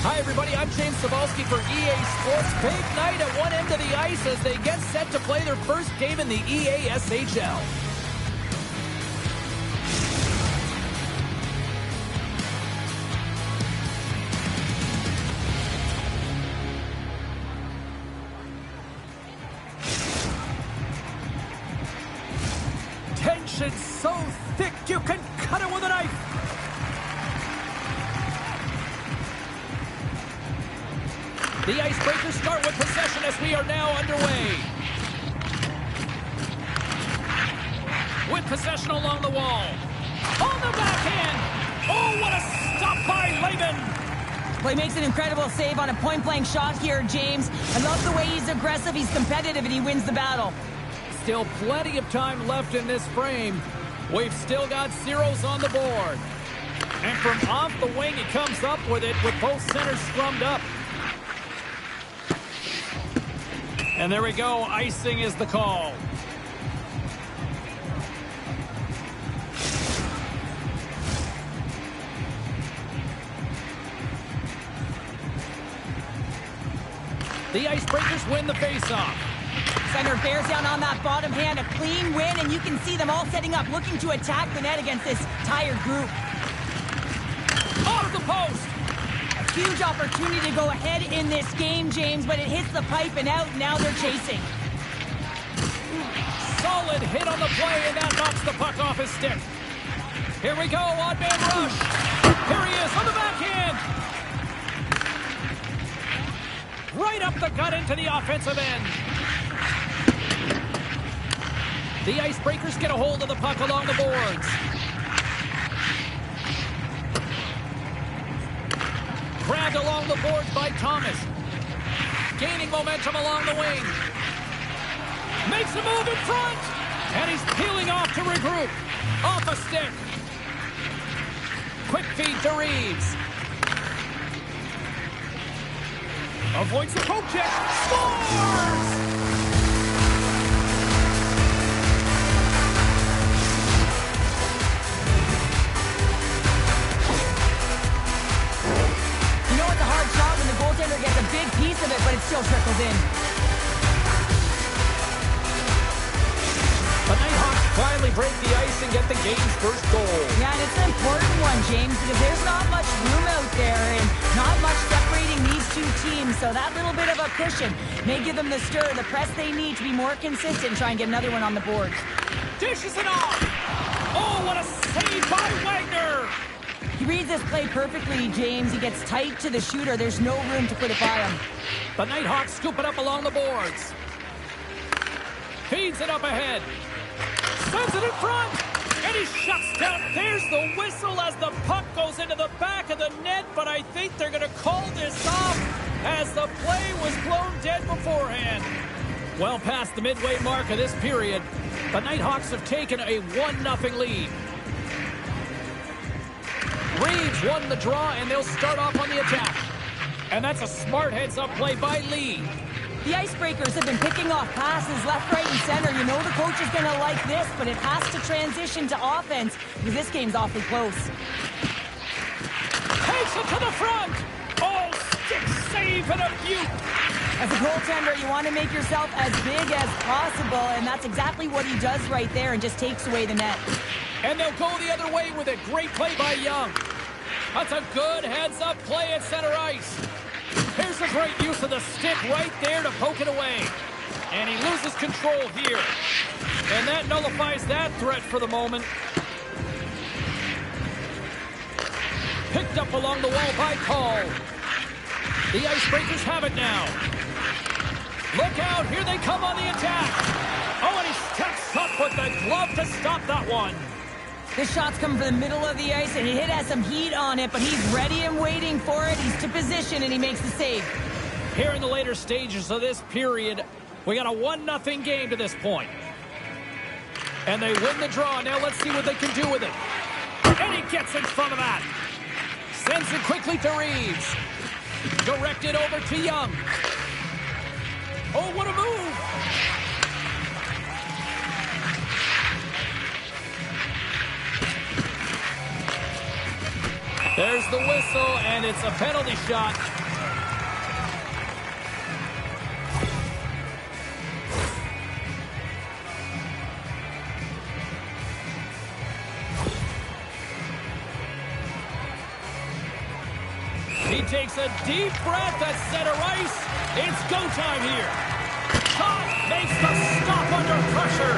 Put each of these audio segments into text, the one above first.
Hi, everybody. I'm James Cebulski for EA Sports. Big night at one end of the ice as they get set to play their first game in the EA SHL. Tension so thick you can cut it with a knife. The Icebreakers start with possession as we are now underway. With possession along the wall. On the backhand. Oh, what a stop by Laban. Well, he makes an incredible save on a point-blank shot here, James. I love the way he's aggressive, he's competitive, and he wins the battle. Still plenty of time left in this frame. We've still got zeros on the board. And from off the wing, he comes up with it with both centers scrummed up. And there we go. Icing is the call. The Icebreakers win the faceoff. Center bears down on that bottom hand. A clean win, and you can see them all setting up, looking to attack the net against this tired group. Off the post. Huge opportunity to go ahead in this game, James, but it hits the pipe and out. Now they're chasing. Solid hit on the play, and that knocks the puck off his stick. Here we go, odd man rush. Here he is on the backhand. Right up the gut into the offensive end. The Icebreakers get a hold of the puck along the boards. Grabbed along the boards by Thomas. Gaining momentum along the wing. Makes a move in front. And he's peeling off to regroup. Off a stick. Quick feed to Reeves. Avoids the poke check. Scores! Goaltender gets a big piece of it, but it still trickles in. The Nighthawks finally break the ice and get the game's first goal. Yeah, and it's an important one, James, because there's not much room out there and not much separating these two teams, so that little bit of a cushion may give them the stir, the press they need to be more consistent and try and get another one on the board. Dishes it off! Oh, what a save by Wagner! He reads this play perfectly, James. He gets tight to the shooter. There's no room to put it by him. The Nighthawks scoop it up along the boards. Feeds it up ahead. Sends it in front. And he shuts down. There's the whistle as the puck goes into the back of the net. But I think they're going to call this off as the play was blown dead beforehand. Well past the midway mark of this period, the Nighthawks have taken a 1-0 lead. Reeves won the draw, and they'll start off on the attack. And that's a smart heads-up play by Lee. The Icebreakers have been picking off passes left, right, and center. You know the coach is going to like this, but it has to transition to offense because this game's awfully close. Takes it to the front. Oh, stick save and a beaut. As a goaltender, you want to make yourself as big as possible, and that's exactly what he does right there and just takes away the net. And they'll go the other way with it. Great play by Young. That's a good heads-up play at center ice. Here's a great use of the stick right there to poke it away. And he loses control here. And that nullifies that threat for the moment. Picked up along the wall by Call. The Icebreakers have it now. Look out, here they come on the attack. Oh, and he steps up with the glove to stop that one. This shot's coming from the middle of the ice, and it has some heat on it, but he's ready and waiting for it. He's to position, and he makes the save. Here in the later stages of this period, we got a 1-0 game to this point. And they win the draw. Now let's see what they can do with it. And he gets in front of that. Sends it quickly to Reeves. Directed over to Young. Oh, what a move. There's the whistle, and it's a penalty shot. He takes a deep breath at center ice. It's go time here. Shot makes the stop under pressure.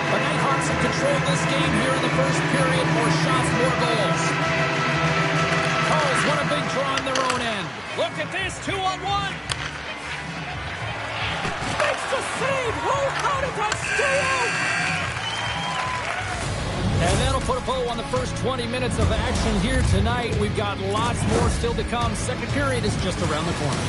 The Nighthawks have controlled this game here in the first period. More shots, more goals. Carls won a big draw on their own end. Look at this, 2-on-1. Makes the save. Oh, how did that stay out? And that'll put a bow on the first 20 minutes of action here tonight. We've got lots more still to come. Second period is just around the corner.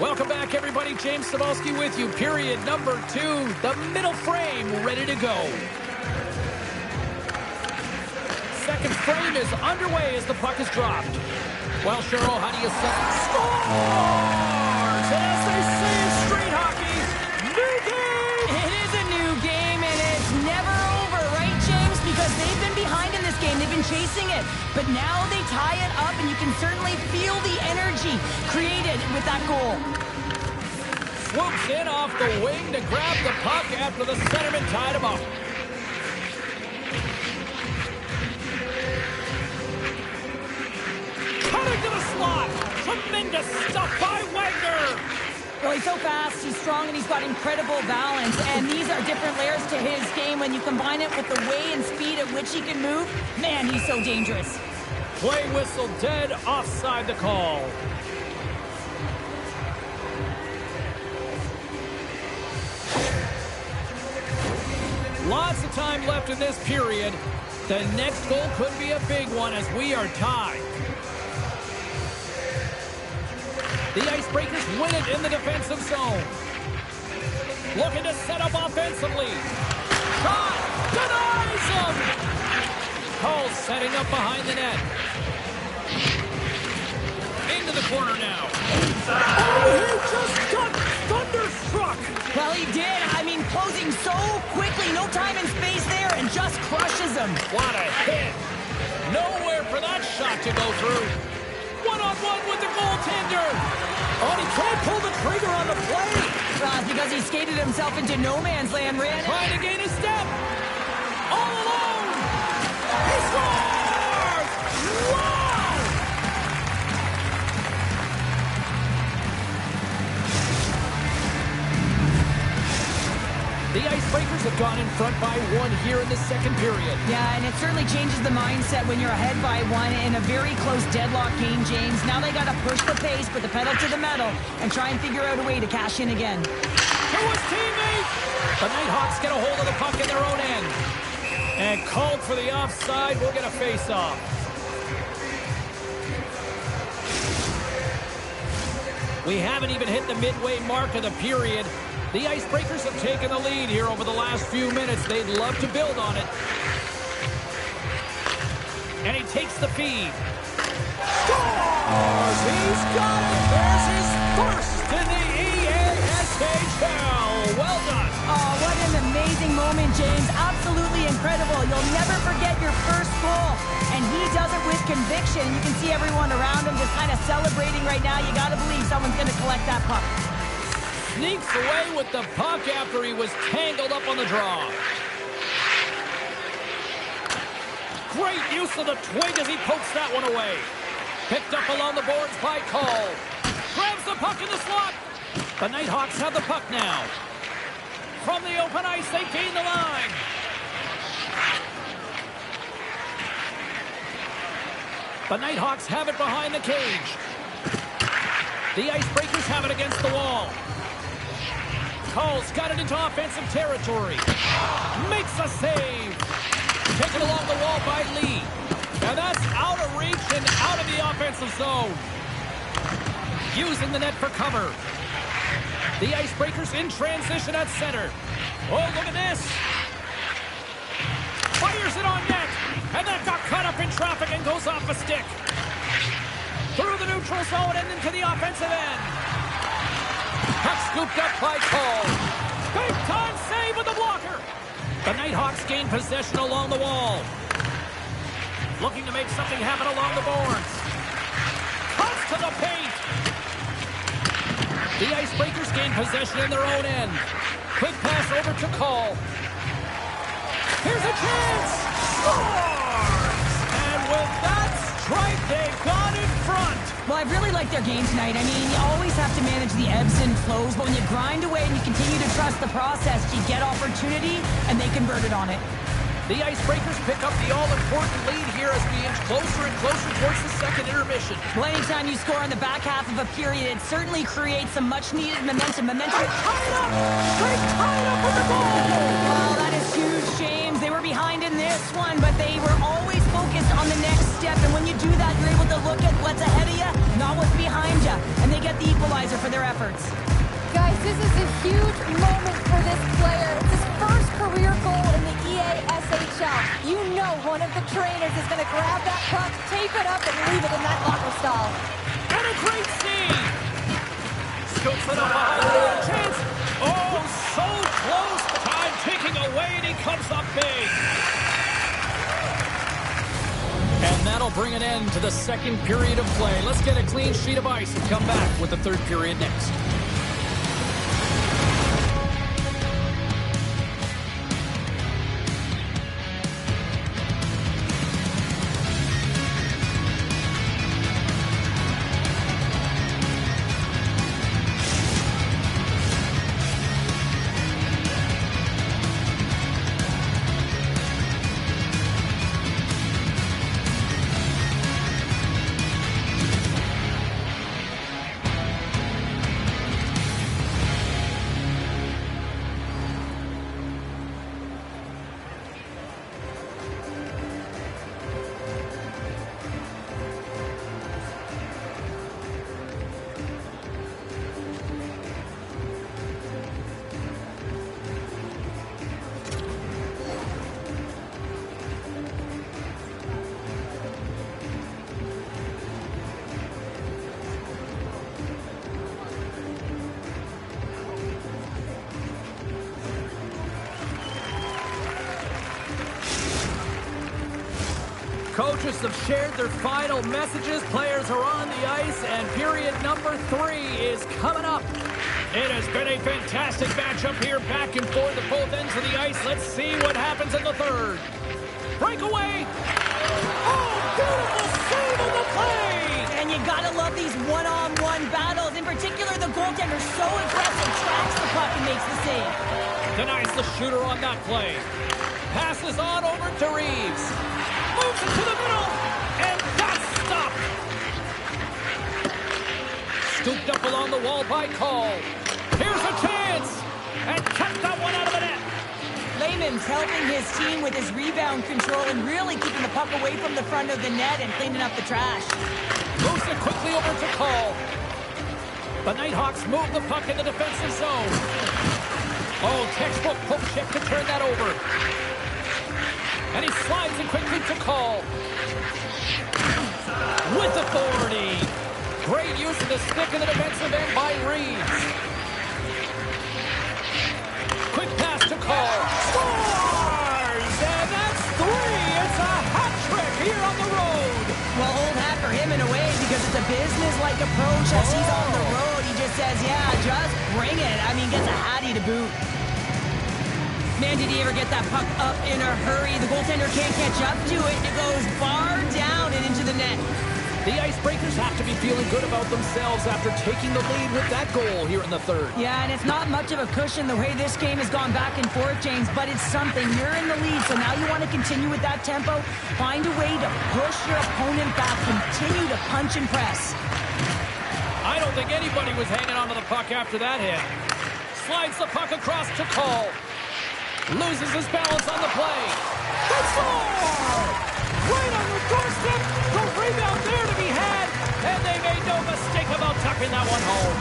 Welcome back, everybody. James Cebulski with you. Period number 2. The middle frame ready to go. Second frame is underway as the puck is dropped. Well, Cheryl, how do you set? Scores! And as they say in street hockey, new game! It is a new game, and it's never over, right, James? Because they've been behind in this game. They've been chasing it. But now they tie it up, and you can certainly feel the energy created with that goal. Swoops in off the wing to grab the puck after the centerman tied him up. Cutting to the slot. Tremendous stuff by Wagner. Well, he's so fast, he's strong, and he's got incredible balance. And these are different layers to his game. When you combine it with the way and speed at which he can move, man, he's so dangerous. Play whistle dead, offside the call. Lots of time left in this period. The next goal could be a big one as we are tied. The Icebreakers win it in the defensive zone. Looking to set up offensively. Shot! Denies him! Cole setting up behind the net. Into the corner now. Oh, he just got thunderstruck! Well, he did. I mean, closing so quickly, no time and space there, and just crushes him. What a hit! Nowhere for that shot to go through. One-on-one with the goaltender. Oh, he can't pull the trigger on the play. Because he skated himself into no man's land, ran. Trying to gain a step. All alone. He scores! Wow! The Icebreakers have gone in front by 1 here in the second period. Yeah, and it certainly changes the mindset when you're ahead by 1 in a very close deadlock game, James. Now they got to push the pace, put the pedal to the metal, and try and figure out a way to cash in again. To his teammate! The Nighthawks get a hold of the puck in their own end. And called for the offside. We'll get a face-off. We haven't even hit the midway mark of the period. The Icebreakers have taken the lead here over the last few minutes. They'd love to build on it. And he takes the feed. Scores! He's got it! There's his first in the EASHL. Well done. Oh, what an amazing moment, James. Absolutely incredible. You'll never forget your first goal. And he does it with conviction. You can see everyone around him just kind of celebrating right now. You got to believe someone's going to collect that puck. Sneaks away with the puck after he was tangled up on the draw. Great use of the twig as he pokes that one away. Picked up along the boards by Cole. Grabs the puck in the slot. The Nighthawks have the puck now. From the open ice, they gain the line. The Nighthawks have it behind the cage. The Icebreakers have it against the wall. Cole's got it into offensive territory. Makes a save. Taken along the wall by Lee. And that's out of reach and out of the offensive zone. Using the net for cover. The Icebreakers in transition at center. Oh, look at this. Fires it on net. And that got caught up in traffic and goes off a stick. Through the neutral zone and into the offensive end. Puck scooped up by Cole. Big time save with the blocker. The Nighthawks gain possession along the wall. Looking to make something happen along the boards. Cuts to the paint. The Icebreakers gain possession in their own end. Quick pass over to Cole. Here's a chance. Scores! And with that strike, they got in front. Well, I really like their game tonight. I mean, you always have to manage the ebbs and flows, but when you grind away and you continue to trust the process, you get opportunity, and they converted on it. The Icebreakers pick up the all-important lead here as we inch closer and closer towards the second intermission. Well, anytime you score in the back half of a period, it certainly creates some much-needed momentum. Tied up! Straight tied up with the goal! Well, that is huge, James. They were behind in this one, but they were always focused on the next step. And when you do that, you're able to look at what's ahead of you, not what's behind you. And they get the equalizer for their efforts. Guys, this is a huge moment for this player. It's his first career goal in the EASHL. You know one of the trainers is going to grab that puck, tape it up, and leave it in that locker stall. And a great save! Scoops it up behind the chance. Oh, so close. Time ticking away, and he comes up big. And that'll bring an end to the second period of play. Let's get a clean sheet of ice and come back with the third period next. Coaches have shared their final messages. Players are on the ice, and period number 3 is coming up. It has been a fantastic matchup here, back and forth at both ends of the ice. Let's see what happens in the third. Breakaway. Oh, beautiful save on the play. And you gotta love these one-on-one battles. In particular, the goaltender so aggressive, tracks the puck and makes the save. Denies the shooter on that play. Passes on over to Reeves. Moves it to the middle, and that's stopped. Scooped up along the wall by Cole. Here's a chance, and kept that one out of the net. Lehman's helping his team with his rebound control and really keeping the puck away from the front of the net and cleaning up the trash. Moves it quickly over to Cole. The Nighthawks move the puck in the defensive zone. Oh, textbook poke check to turn that over. And he slides it quickly to Chel. With authority. Great use of the stick in the defensive end by Reeves. Quick pass to Chel. Scores! And that's 3. It's a hat trick here on the road. Well, old hat for him in a way because it's a business-like approach as he's on the road. He just says, yeah, just bring it. I mean, gets a hattie to boot. Man, did he ever get that puck up in a hurry. The goaltender can't catch up to it. It goes far down and into the net. The Icebreakers have to be feeling good about themselves after taking the lead with that goal here in the third. Yeah, and it's not much of a cushion the way this game has gone back and forth, James, but it's something. You're in the lead, so now you want to continue with that tempo. Find a way to push your opponent back. Continue to punch and press. I don't think anybody was hanging onto the puck after that hit. Slides the puck across to Chel. Loses his balance on the play. They score! Right on the doorstep. The rebound there to be had. And they made no mistake about tucking that one home.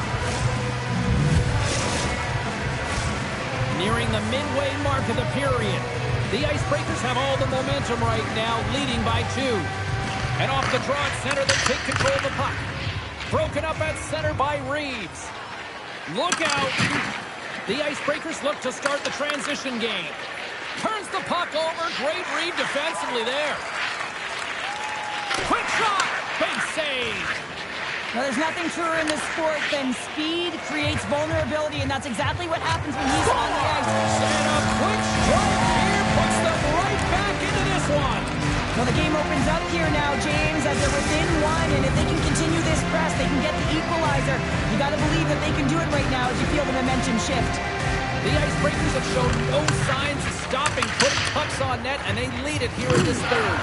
Nearing the midway mark of the period. The Icebreakers have all the momentum right now, leading by 2. And off the draw at center, they take control of the puck. Broken up at center by Reeves. Look out. The Icebreakers look to start the transition game. Turns the puck over. Great read defensively there. Quick shot. Big save. Well, there's nothing truer in this sport than speed creates vulnerability, and that's exactly what happens when he's on the ice. And a quick strike here puts them right back into this one. Well, the game opens up here now, James, as they're within 1, and if they can continue this press, they can get the equalizer. You got to believe that they can do it right now as you feel the momentum shift. The Icebreakers have shown no signs of stopping, putting pucks on net, and they lead it here in this third.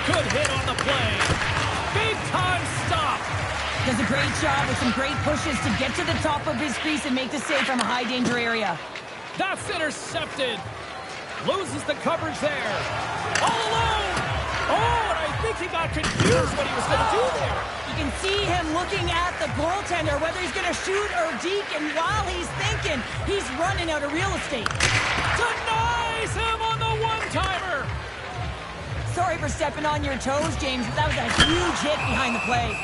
Good hit on the play. Big time stop. Does a great job with some great pushes to get to the top of his crease and make the save from a high danger area. That's intercepted. Loses the coverage there. All alone. Oh, and I think he got confused what he was going to do there. You can see him looking at the goaltender, whether he's going to shoot or deke, and while he's thinking, he's running out of real estate. Denies him on the one-timer. Sorry for stepping on your toes, James, but that was a huge hit behind the play.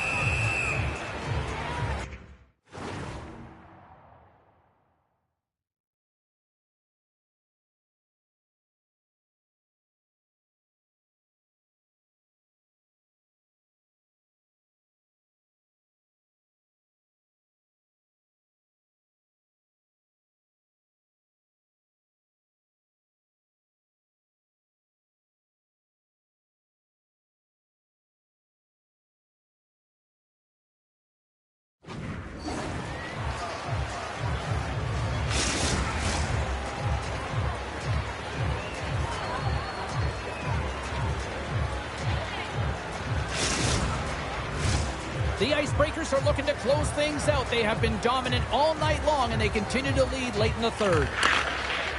The Icebreakers are looking to close things out. They have been dominant all night long, and they continue to lead late in the third.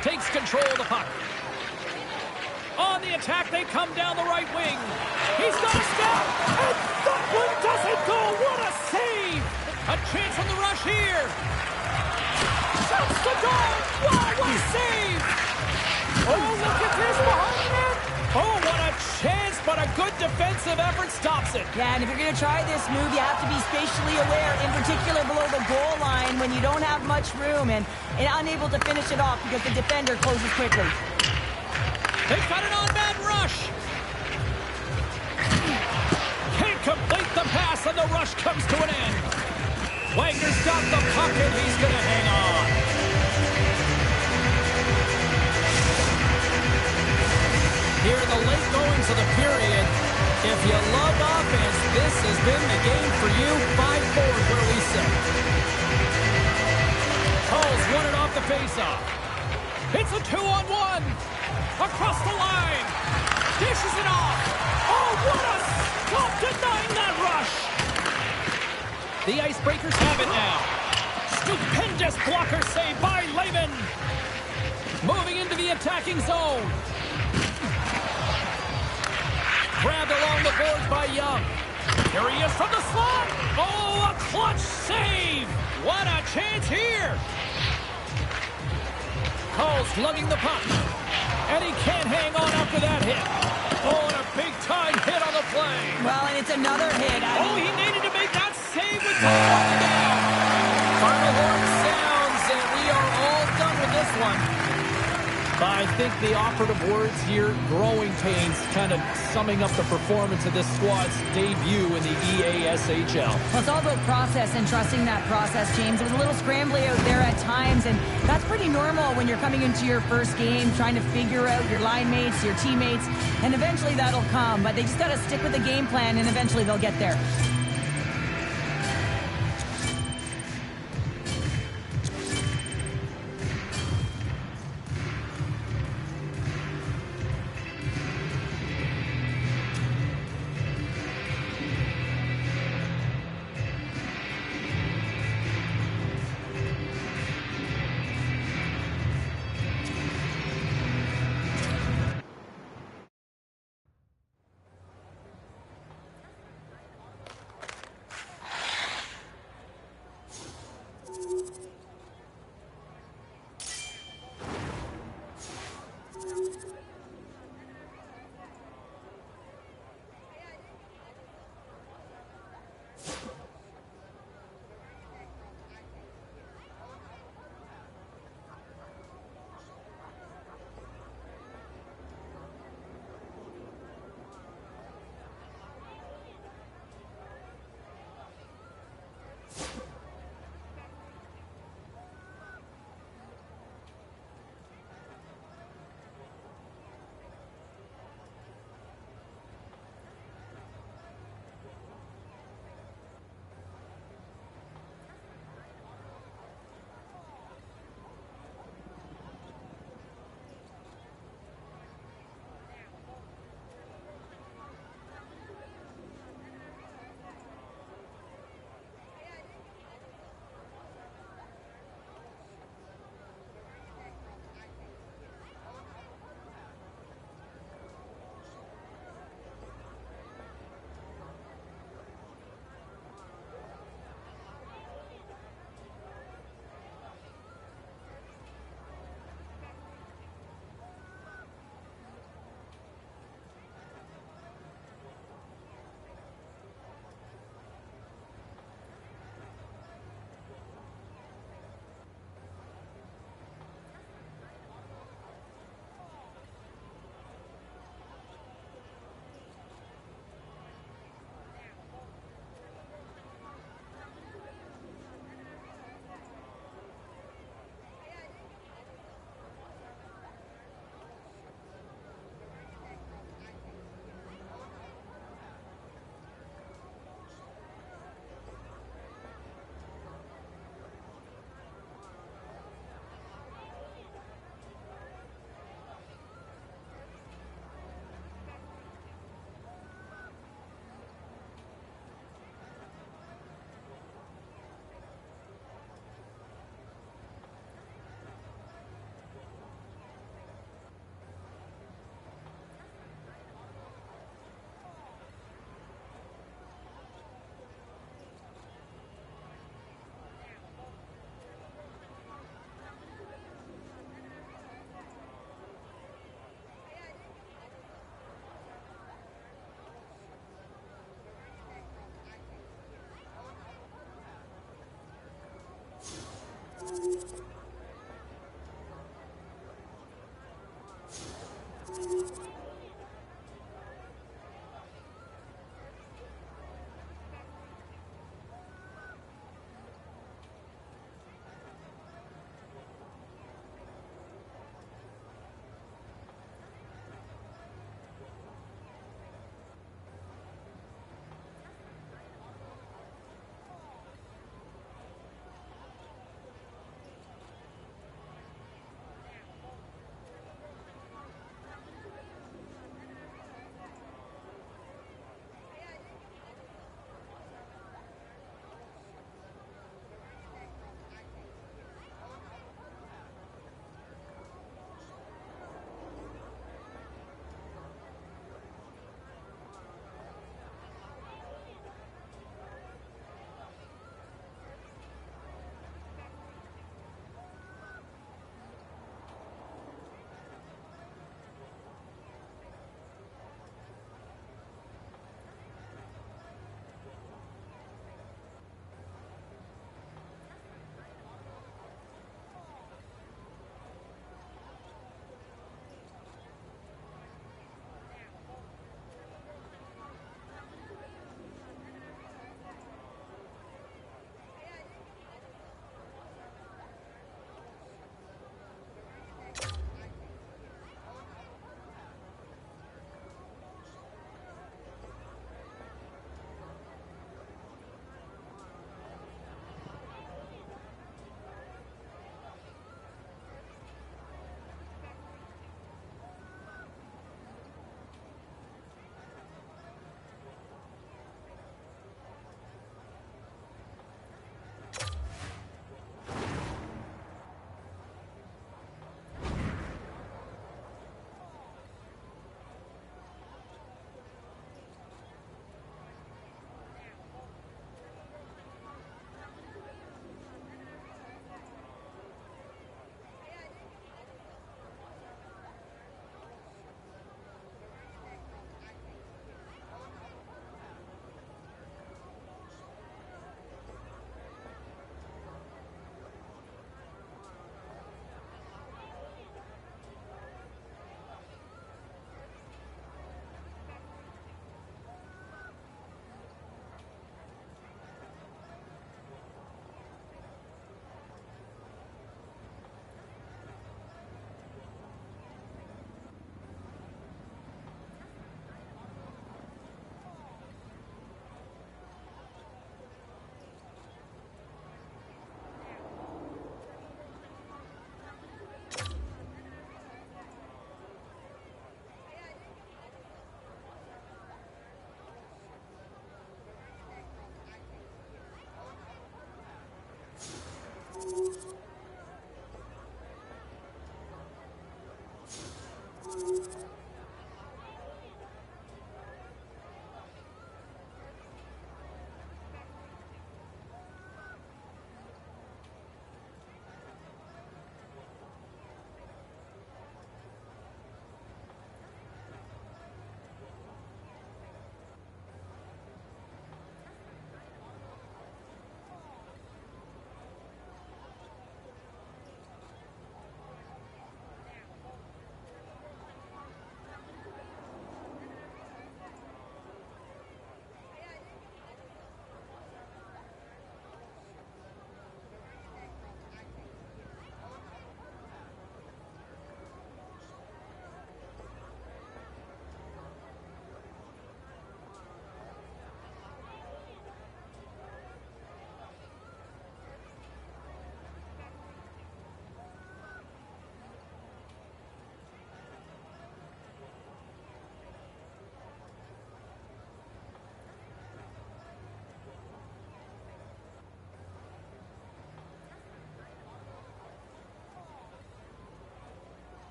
Takes control of the puck. On the attack, they come down the right wing. He's got a step, and that one doesn't go. What a save! A chance on the rush here. Shuts the goal. Wow, what a save! Oh, look at this behind the net. Oh, what a chance, but a good defensive effort stops it. Yeah, and if you're going to try this move, you have to be spatially aware, in particular below the goal line when you don't have much room and unable to finish it off because the defender closes quickly. They've got an on-man rush. Can't complete the pass, and the rush comes to an end. Wagner's got the puck, and he's going to hang on. Here in the late goings of the period, if you love offense, this has been the game for you. 5-4 is where we sit. Paul's won it off the faceoff. It's a 2-on-1. Across the line. Dishes it off. Oh, what a stop denying that rush. The Icebreakers have it now. Stupendous blocker save by Lehman. Moving into the attacking zone. Grabbed along the boards by Young. Here he is from the slot. Oh, a clutch save. What a chance here. calls, lugging the puck. And he can't hang on after that hit. Oh, and a big-time hit on the play. Well, and it's another hit. He needed to make that save with time on the down. Final horn sounds, and we are all done with this one. I think the operative words here, growing pains, kind of summing up the performance of this squad's debut in the EASHL. Well, it's all about process and trusting that process, James. It was a little scrambly out there at times, and that's pretty normal when you're coming into your first game, trying to figure out your line mates, your teammates, and eventually that'll come. But they just got to stick with the game plan, and eventually they'll get there.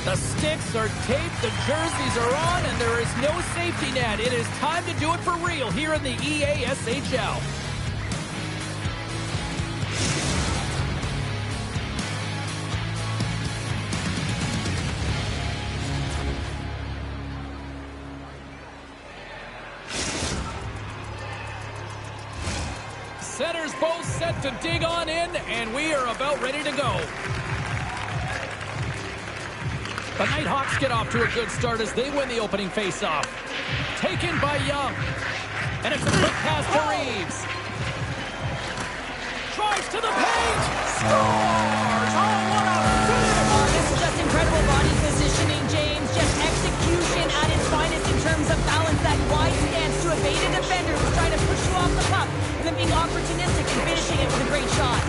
The sticks are taped, the jerseys are on, and there is no safety net. It is time to do it for real here in the EASHL. Centers both set to dig on in, and we are about ready to go. The Nighthawks get off to a good start as they win the opening faceoff. Taken by Young. And it's a quick pass to Reeves. Drives to the paint. Scores! Oh, what a finish! Oh, this is just incredible body positioning, James. Just execution at its finest in terms of balance. That wide stance to evade a defender who's trying to push you off the puck. And then being opportunistic and finishing it with a great shot.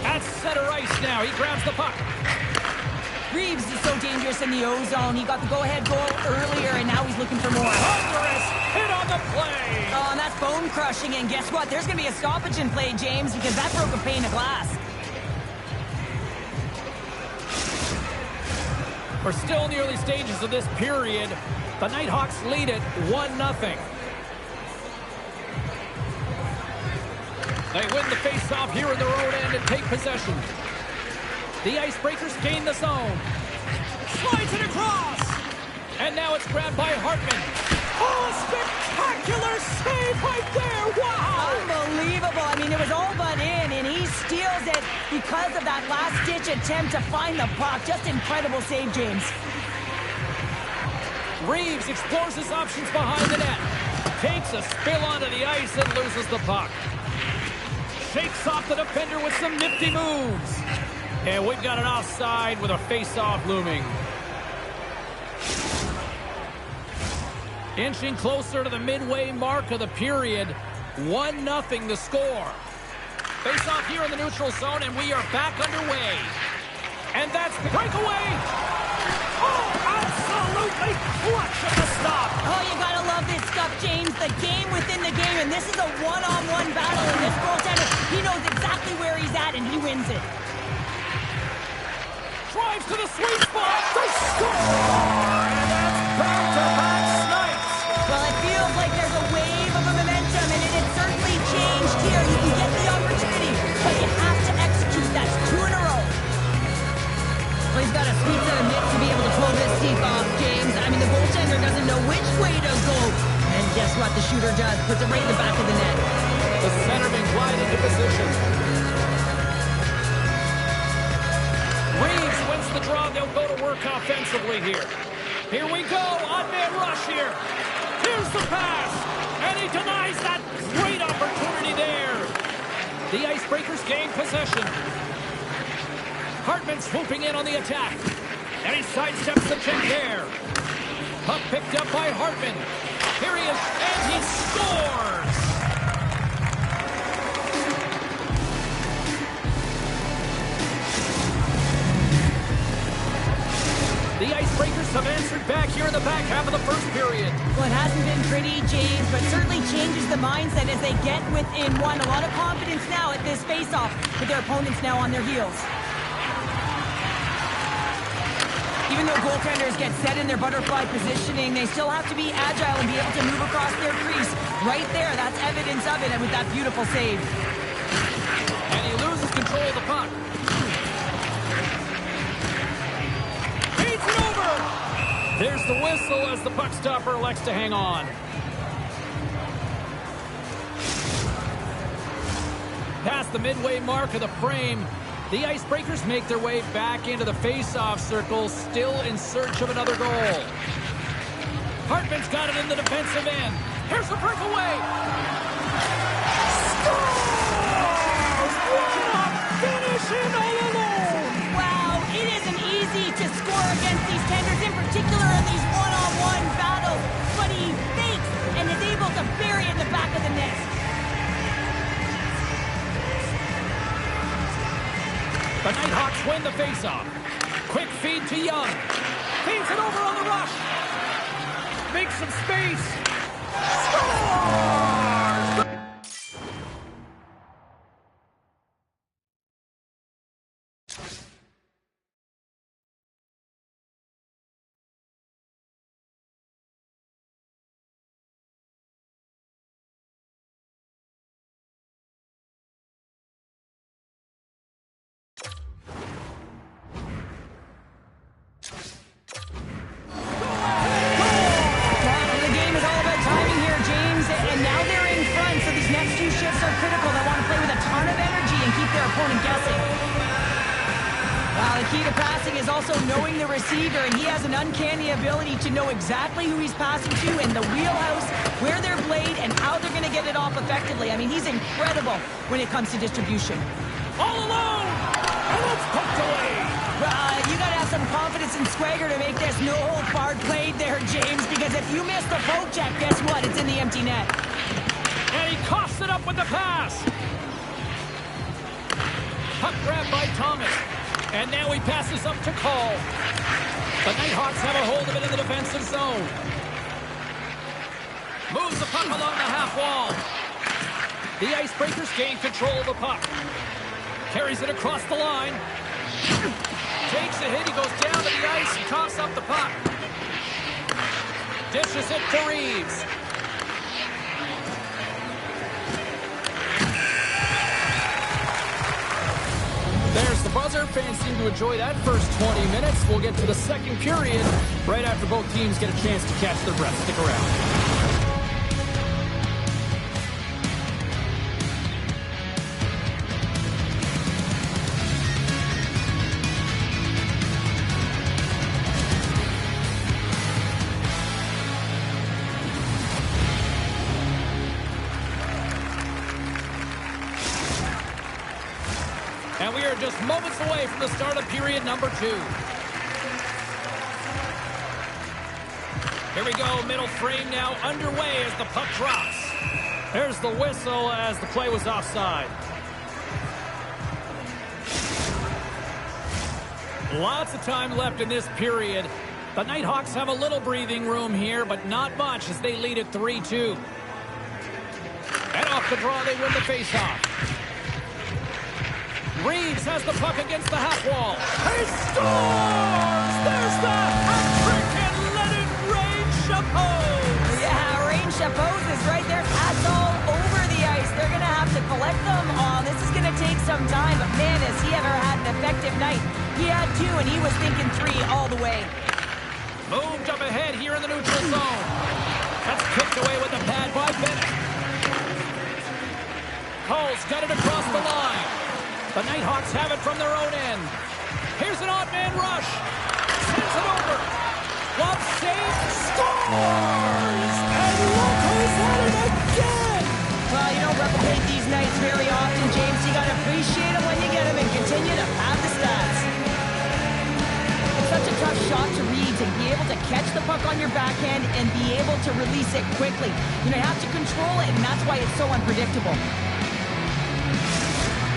At center ice now. He grabs the puck. Reeves is so dangerous in the O-zone. He got the go-ahead goal earlier, and now he's looking for more. Thunderous hit on the play. Oh, and that's bone-crushing. And guess what? There's going to be a stoppage in play, James, because that broke a pane of glass. We're still in the early stages of this period. The Nighthawks lead it 1-0. They win the face-off here in their own end and take possession. The Icebreakers gain the zone. Slides it across. And now it's grabbed by Hartman. Oh, spectacular save right there. Wow. Unbelievable. I mean, it was all but in, and he steals it because of that last-ditch attempt to find the puck. Just incredible save, James. Reeves explores his options behind the net. Takes a spill onto the ice and loses the puck. Shakes off the defender with some nifty moves. And we've got an offside with a face-off looming. Inching closer to the midway mark of the period. 1-0 the score. Face-off here in the neutral zone, and we are back underway. And that's the breakaway. Oh, absolutely clutch at the stop. Oh, you gotta love this stuff, James. The game within the game, and this is a one-on-one battle. And this goaltender, he knows exactly where he's at, and he wins it. Drives to the sweet spot. They score! And that's back-to-back snipes. Well, it feels like there's a wave of momentum, and it had certainly changed here. You can get the opportunity, but you have to execute. That's 2 in a row. Well, he's got a sweet set of mitts to be able to pull this deep off, James. I mean, the goaltender doesn't know which way to go. And guess what? The shooter does. Puts it right in the back of the net. The centerman glide into position. Reeves wins the draw. They'll go to work offensively here. Here we go. On-man rush here. Here's the pass. And he denies that great opportunity there. The Icebreakers gain possession. Hartman swooping in on the attack. And he sidesteps the check there. Puck picked up by Hartman. Here he is, and he scores! The Icebreakers have answered back here in the back half of the first period. Well, it hasn't been pretty, James, but certainly changes the mindset as they get within one. A lot of confidence now at this face-off with their opponents now on their heels. Even though goaltenders get set in their butterfly positioning, they still have to be agile and be able to move across their crease. Right there, that's evidence of it, and with that beautiful save. And he loses control of the puck. Feeds it over! There's the whistle as the puck stopper elects to hang on. Past the midway mark of the frame, the Icebreakers make their way back into the face-off circle, still in search of another goal. Hartman's got it in the defensive end. Here's the breakaway. Scores! What a finish in all alone! Wow, it isn't easy to score against these tenders, in particular in these one-on-one battles, but he fakes and is able to bury it in the back of the net. The Nighthawks win the faceoff. Quick feed to Young. Feeds it over on the rush. Makes some space. Scores! Key to passing is also knowing the receiver, and he has an uncanny ability to know exactly who he's passing to and the wheelhouse, where they're played, and how they're going to get it off effectively. I mean, he's incredible when it comes to distribution. All alone! And it's poked away! You got to have some confidence and swagger to make this no-hold-barred play there, James, because if you miss the poke check, guess what? It's in the empty net. And he coughs it up with the pass. Puck grabbed by Thomas. And now he passes up to Cole. The Nighthawks have a hold of it in the defensive zone. Moves the puck along the half wall. The Icebreakers gain control of the puck. Carries it across the line. Takes a hit. He goes down to the ice and coughs up the puck. Dishes it to Reeves. There's the buzzer. Fans seem to enjoy that first 20 minutes. We'll get to the second period right after both teams get a chance to catch their breath. Stick around. And we are just moments away from the start of period number 2. Here we go, middle frame now underway as the puck drops. There's the whistle as the play was offside. Lots of time left in this period. The Nighthawks have a little breathing room here, but not much as they lead at 3-2. And off the draw, they win the faceoff. Reeves has the puck against the half wall. He scores! There's the hat trick and let it rain Chapeau! Yeah, Rain Chapeau's is right there. Hats all over the ice. They're going to have to collect them all. This is going to take some time, but man, has he ever had an effective night. He had 2, and he was thinking 3 all the way. Moved up ahead here in the neutral zone. That's kicked away with a pad by Bennett. Cole's got it across the line. The Nighthawks have it from their own end. Here's an odd man rush. Sends it over. Glove save. Scores! And look who's at it again! Well, you don't replicate these nights very often, James. You got to appreciate them when you get them and continue to pad the stats. It's such a tough shot to read, to be able to catch the puck on your backhand and be able to release it quickly. You have to control it, and that's why it's so unpredictable.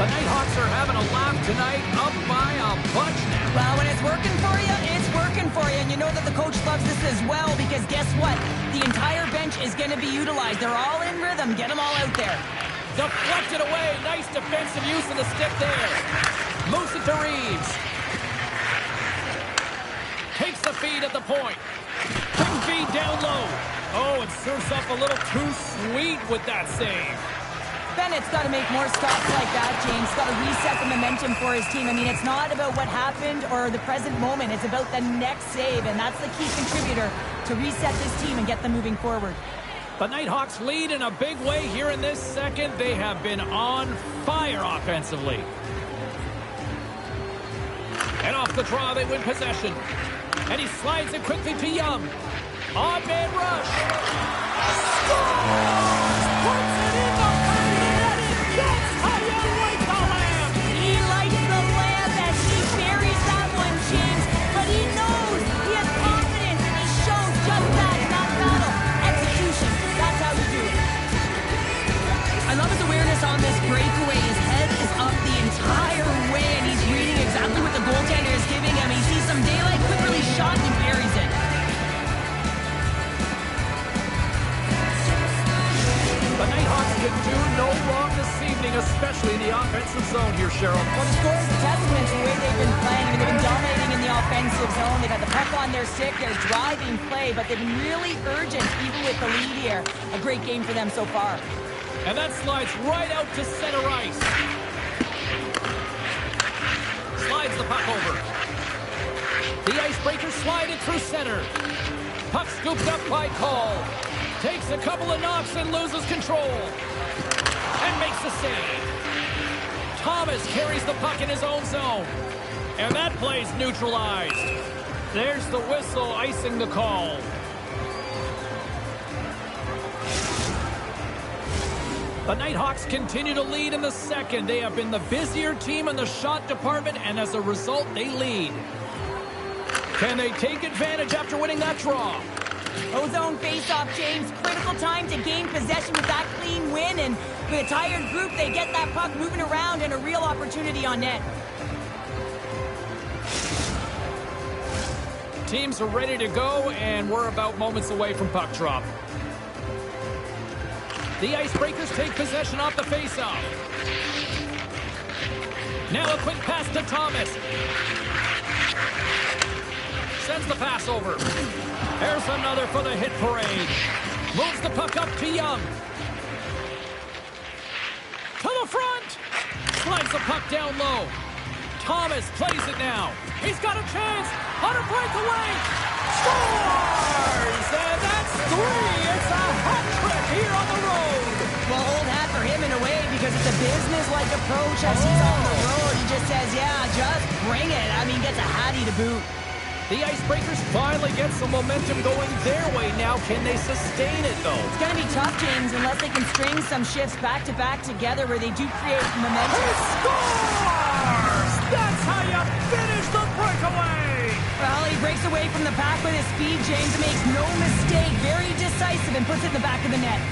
The Nighthawks are having a laugh tonight, up by a bunch now. Well, when it's working for you, it's working for you. And you know that the coach loves this as well because guess what? The entire bench is going to be utilized. They're all in rhythm. Get them all out there. Deflected away. Nice defensive use of the stick there. Moves it to Reeves. Takes the feed at the point. Quick feed down low. Oh, it serves up a little too sweet with that save. Bennett's got to make more stops like that, James. Got to reset the momentum for his team. I mean, it's not about what happened or the present moment. It's about the next save, and that's the key contributor to reset this team and get them moving forward. The Nighthawks lead in a big way here in this second. They have been on fire offensively. And off the draw, they win possession. And he slides it quickly to Young. Odd man rush. Scores! Puts it in the back net. That's how you light the lamp. He lights the lamp as he buries that one, James. But he knows he has confidence, and he shows just that in that battle. Execution. That's how you do it. I love his awareness on this breakaway. His head is up the entire way, and he's reading exactly what the goaltender is giving him. He sees some daylight, quick release shot, and he buries it. The Nighthawks can do no wrong this evening, especially in the offensive zone here, Cheryl. Well, the score is a testament to the way they've been playing. I mean, they've been dominating in the offensive zone. They've got the puck on their stick. They're driving play, but they've been really urgent, even with the lead here. A great game for them so far. And that slides right out to center ice. Slides the puck over. The Icebreakers slide it through center. Puck scooped up by Cole. Takes a couple of knocks and loses control. And makes the save. Thomas carries the puck in his own zone. And that play's neutralized. There's the whistle icing the call. The Nighthawks continue to lead in the second. They have been the busier team in the shot department, and as a result, they lead. Can they take advantage after winning that draw? Ozone face-off, James. Critical time to gain possession with that clean win, and with a tired group, they get that puck moving around and a real opportunity on net. Teams are ready to go, and we're about moments away from puck drop. The Icebreakers take possession off the face-off. Now a quick pass to Thomas. Sends the pass over. There's another for the hit parade. Moves the puck up to Young. To the front. Slides the puck down low. Thomas plays it now. He's got a chance on a breakaway. Scores! And that's 3. It's a hat trick here on the road. Well, old hat for him in a way because it's a business-like approach as he's on the road. He just says, yeah, just bring it. I mean, gets a hattie to boot. The Icebreakers finally get some momentum going their way now. Can they sustain it, though? It's going to be tough, James, unless they can string some shifts back-to-back together where they do create momentum. He scores! That's how you finish the breakaway! Well, he breaks away from the pack with his speed, James, makes no mistake. Very decisive and puts it in the back of the net.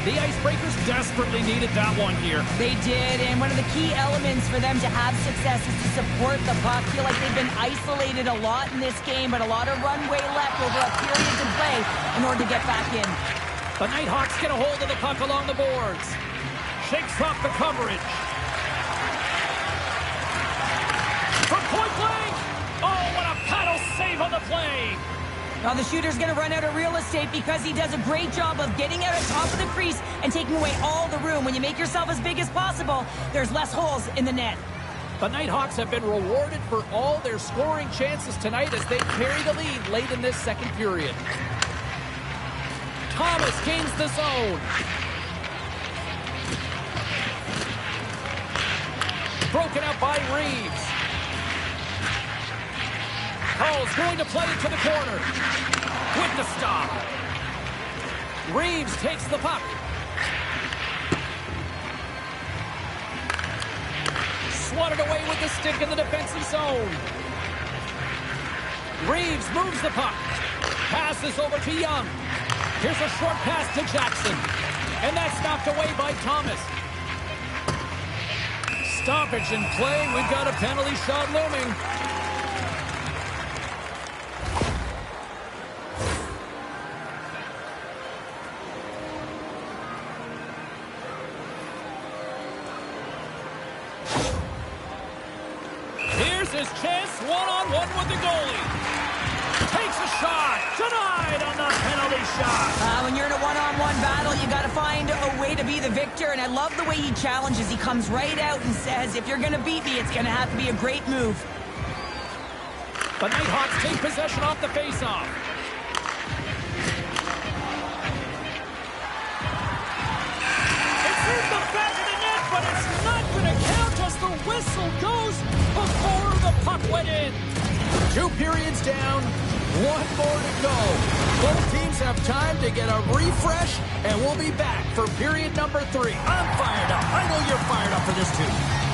The Icebreakers desperately needed that one here. They did, and one of the key elements for them to have success is to support the puck. Feel like they've been isolated a lot in this game, but a lot of runway left over a period to play in order to get back in. The Nighthawks get a hold of the puck along the boards. Shakes off the coverage. play. Now the shooter's going to run out of real estate because he does a great job of getting out at top of the crease and taking away all the room. When you make yourself as big as possible, there's less holes in the net. The Nighthawks have been rewarded for all their scoring chances tonight as they carry the lead late in this second period. Thomas gains the zone. Broken out by Reeves. Hall's going to play it to the corner. With the stop. Reeves takes the puck. Swatted away with the stick in the defensive zone. Reeves moves the puck. Passes over to Young. Here's a short pass to Jackson. And that's knocked away by Thomas. Stoppage in play. We've got a penalty shot looming. Here's his chance. One-on-one with the goalie. Takes a shot. Denied on the penalty shot. When you're in a one-on-one battle, you got to find a way to be the victor. And I love the way he challenges. He comes right out and says, if you're going to beat me, it's going to have to be a great move. The Nighthawks take possession off the faceoff. It's in the back of the net, but it's not going to count as the whistle goes before the puck went in. 2 periods down, 1 more to go. Both teams have time to get a refresh, and we'll be back for period number 3. I'm fired up. I know you're fired up for this too.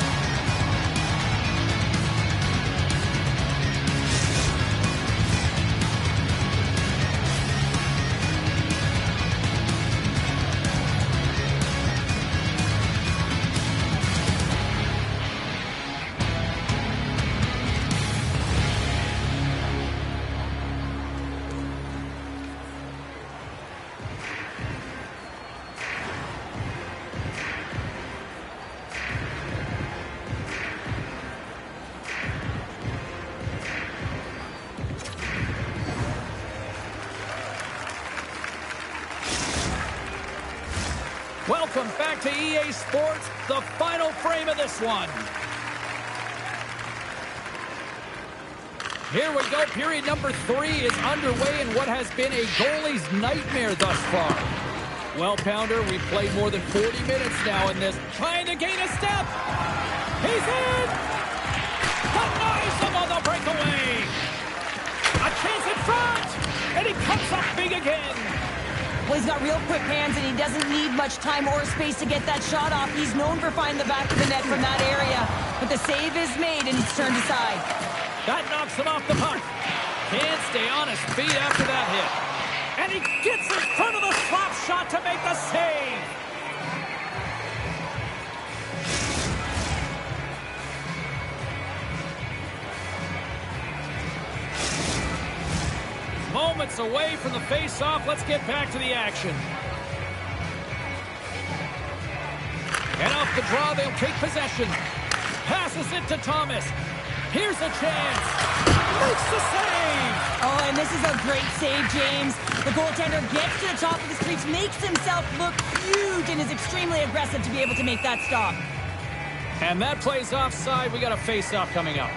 Welcome back to EA Sports, the final frame of this one. Here we go. Period number 3 is underway in what has been a goalie's nightmare thus far. Well, Pounder, we've played more than 40 minutes now in this. Trying to gain a step. He's in. Denies him on the breakaway. A chance in front. And he comes up big again. Well, he's got real quick hands, and he doesn't need much time or space to get that shot off. He's known for finding the back of the net from that area. But the save is made, and he's turned aside. That knocks him off the puck. Can't stay on his feet after that hit. And he gets in front of the slap shot to make the save. Moments away from the face-off. Let's get back to the action. And off the draw, they'll take possession. Passes it to Thomas. Here's a chance. Makes the save. Oh, and this is a great save, James. The goaltender gets to the top of the crease, makes himself look huge, and is extremely aggressive to be able to make that stop. And that plays offside. We got a face-off coming up.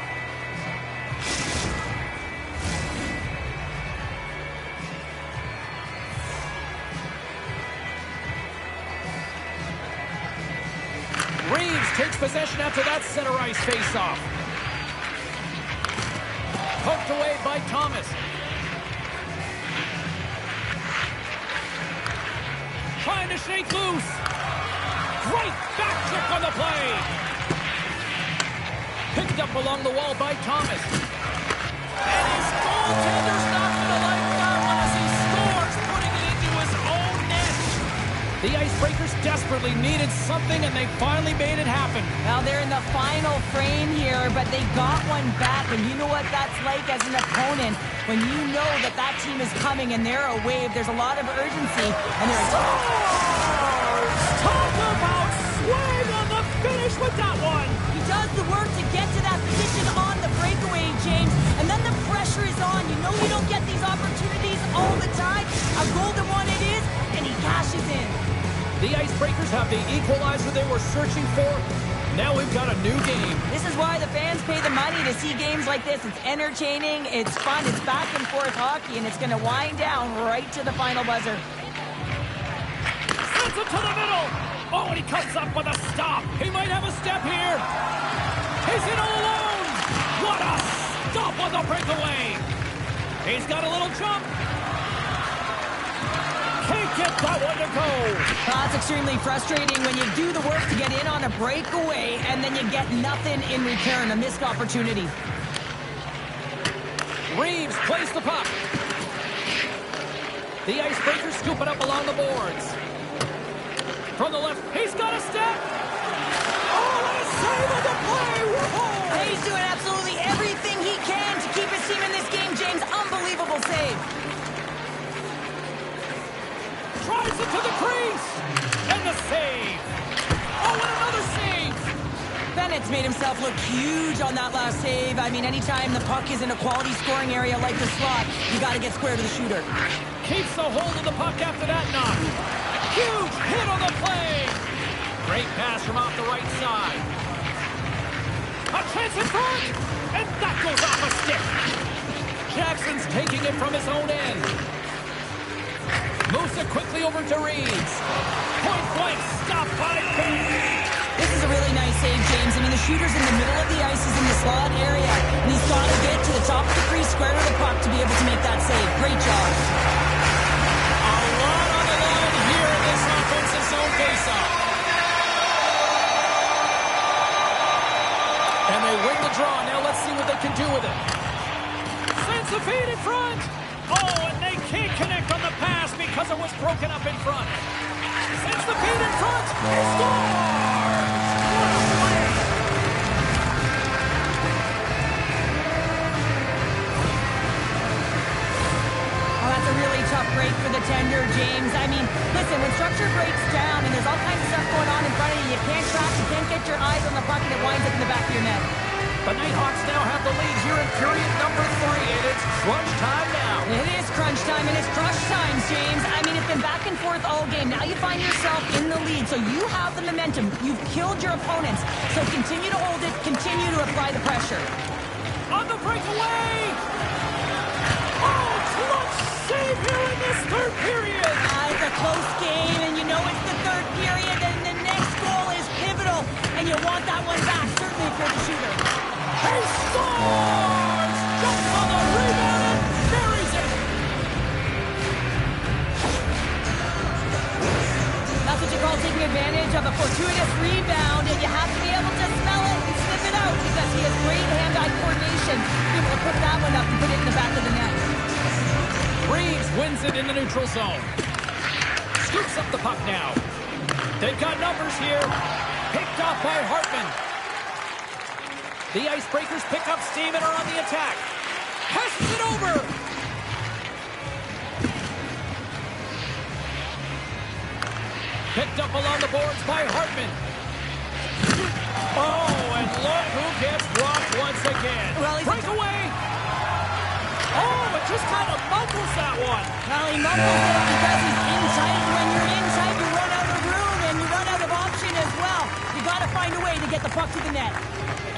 Reeves takes possession after that center ice face-off. Poked away by Thomas. Trying to shake loose. Great back check on the play. Picked up along the wall by Thomas. And his goaltender's not going to like that one as he scores, putting it into his own net. The Icebreakers desperately needed something, and they finally made it happen. Well, they're in the final frame here, but they got one back, and you know what that's like as an opponent. When you know that that team is coming and they're a wave, there's a lot of urgency, and they're... Talk about swing on the finish with that one. He does the work to get to that position on the breakaway, James, and then the pressure is on. You know you don't The Icebreakers have the equalizer they were searching for. Now we've got a new game. This is why the fans pay the money to see games like this. It's entertaining, it's fun, it's back and forth hockey, and it's going to wind down right to the final buzzer. Sends it to the middle. Oh, and he comes up with a stop. He might have a step here. He's in all alone. What a stop on the breakaway. He's got a little jump. Can't get that one to go. That's extremely frustrating when you do the work to get in on a breakaway and then you get nothing in return, a missed opportunity. Reeves plays the puck. The Icebreakers scoop it up along the boards. From the left, he's got a step. Oh, what a save on the play. Whoa. He's doing absolutely everything he can to keep his team in this game, James. Unbelievable save. Drives it to the crease. And the save. Oh, and another save. Bennett's made himself look huge on that last save. I mean, anytime the puck is in a quality scoring area like the slot, you got to get square to the shooter. Keeps the hold of the puck after that knock. Huge hit on the play. Great pass from off the right side. A chance in front. And that goes off a stick. Jackson's taking it from his own end. Moves it quickly over to Reeves. Point blank, stopped by Benn. This is a really nice save, James. I mean, the shooter's in the middle of the ice. He's in the slot area. And he's got to get to the top of the crease, square to the puck to be able to make that save. Great job. A lot on the line here in this offensive zone faceoff. And they win the draw. Now let's see what they can do with it. Sends the feed in front. Oh, and they can't connect on the pass because it was broken up in front. Sends the feed in front. Scores! What a play! Oh, that's a really tough break for the tender, James. I mean, listen, when structure breaks down and there's all kinds of stuff going on in front of you, you can't track, you can't get your eyes on the puck, and it winds up in the back of your net. The Nighthawks now have the lead here in period number 3, and it's crunch time now. It is crunch time, and it's crush time, James. I mean, it's been back and forth all game. Now you find yourself in the lead, so you have the momentum. You've killed your opponents, so continue to hold it, continue to apply the pressure. On the breakaway! Oh, clutch save here in this third period! It's a close game, and you know it's the third period, and the next goal is pivotal, and you want that one back, certainly if you're the shooter. He scores! Jumps on the rebound and buries it! That's what you call taking advantage of a fortuitous rebound, and you have to be able to smell it and sniff it out because he has great hand-eye coordination to be able to put that one up and put it in the back of the net. Reeves wins it in the neutral zone. Scoops up the puck now. They've got numbers here. Picked off by Hartman. The Icebreakers pick up steam and are on the attack. Passes it over. Picked up along the boards by Hartman. Oh, and look who gets dropped once again. Well, breakaway. Oh, it just kind of mumbles that one. Well, he mumbles it because he's in tight. When you're in tight, you run out of room and you run out of option as well. You got to find a way to get the puck to the net.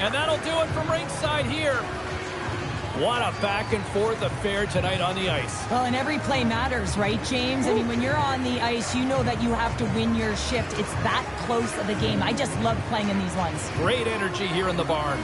And that'll do it from ringside here. What a back and forth affair tonight on the ice. Well, and every play matters, right, James? I mean, when you're on the ice, you know that you have to win your shift. It's that close of a game. I just love playing in these ones. Great energy here in the barn.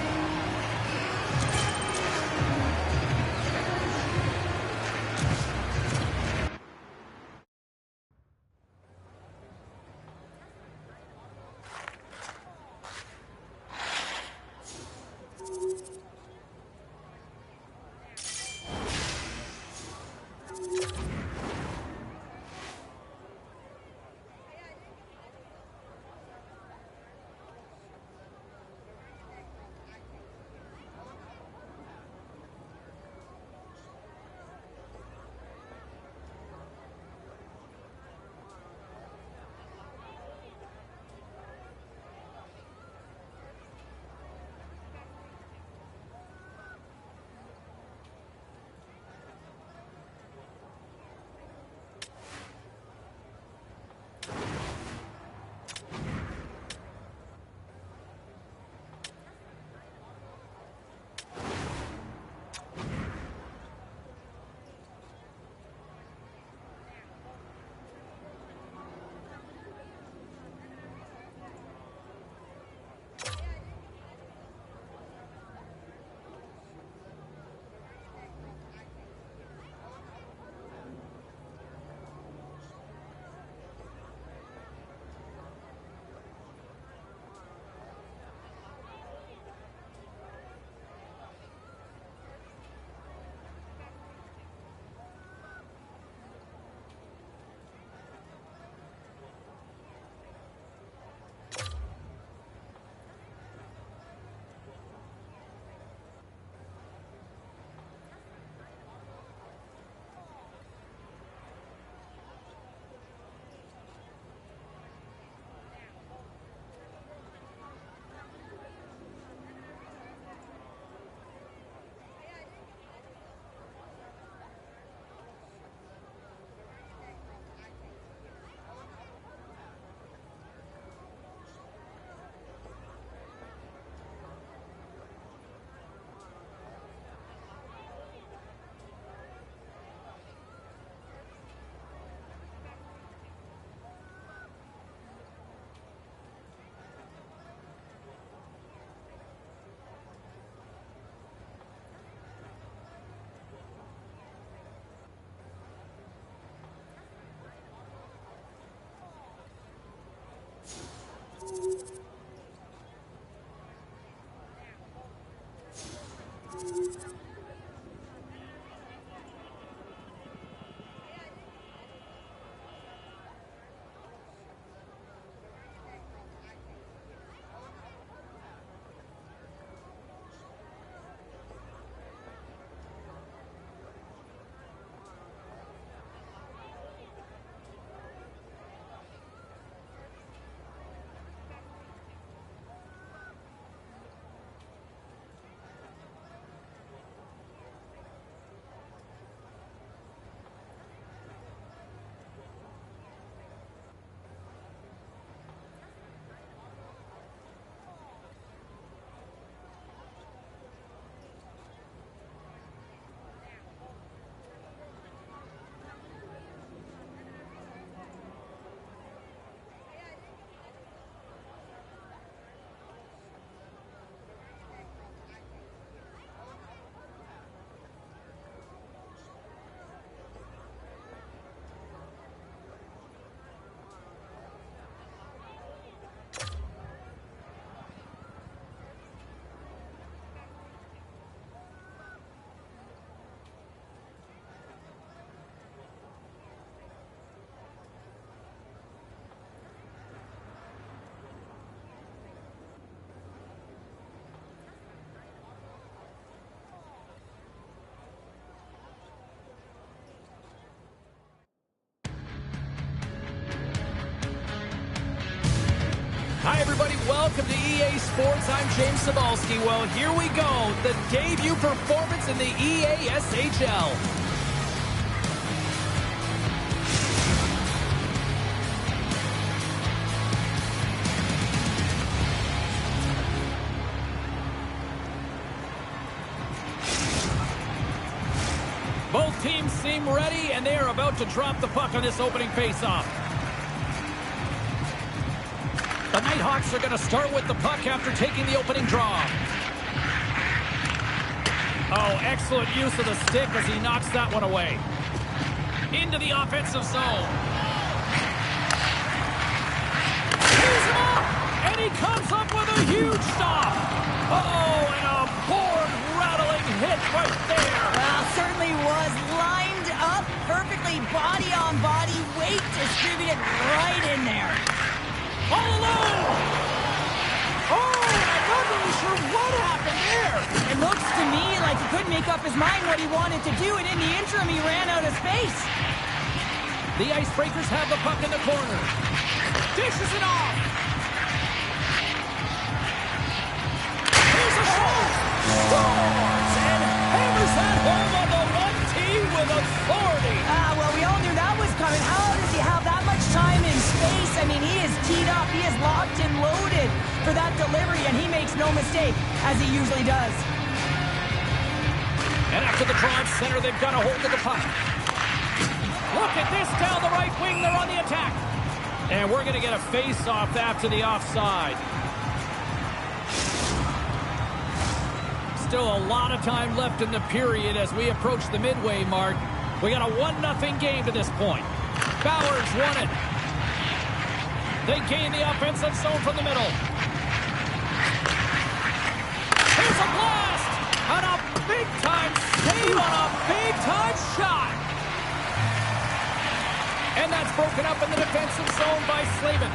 Hi, everybody. Welcome to EA Sports. I'm James Cebulski. Well, here we go. The debut performance in the EA SHL. Both teams seem ready, and they are about to drop the puck on this opening faceoff. The Nighthawks are going to start with the puck after taking the opening draw. Oh, excellent use of the stick as he knocks that one away. Into the offensive zone. He's up, and he comes up with a huge stop. Oh, and a board-rattling hit right there. Well, certainly was lined up perfectly, body on body, weight distributed right in there. All alone! Oh, I'm not really sure what happened there. It looks to me like he couldn't make up his mind what he wanted to do, and in the interim, he ran out of space. The Icebreakers have the puck in the corner. Dishes it off. Here's a shot. Scores and hammers that home on the 1T with authority. Well, we all knew that was coming. How does he have that much time and space? I mean, he is teed up. He is locked and loaded for that delivery, and he makes no mistake, as he usually does. And after the draw at center, they've got a hold of the puck. Look at this down the right wing. They're on the attack. And we're going to get a face-off after the offside. Still a lot of time left in the period as we approach the midway mark. We got a 1-0 game to this point. Bowers won it. They gain the offensive zone from the middle. Here's a blast! And a big-time save on a big-time shot! And that's broken up in the defensive zone by Slavin.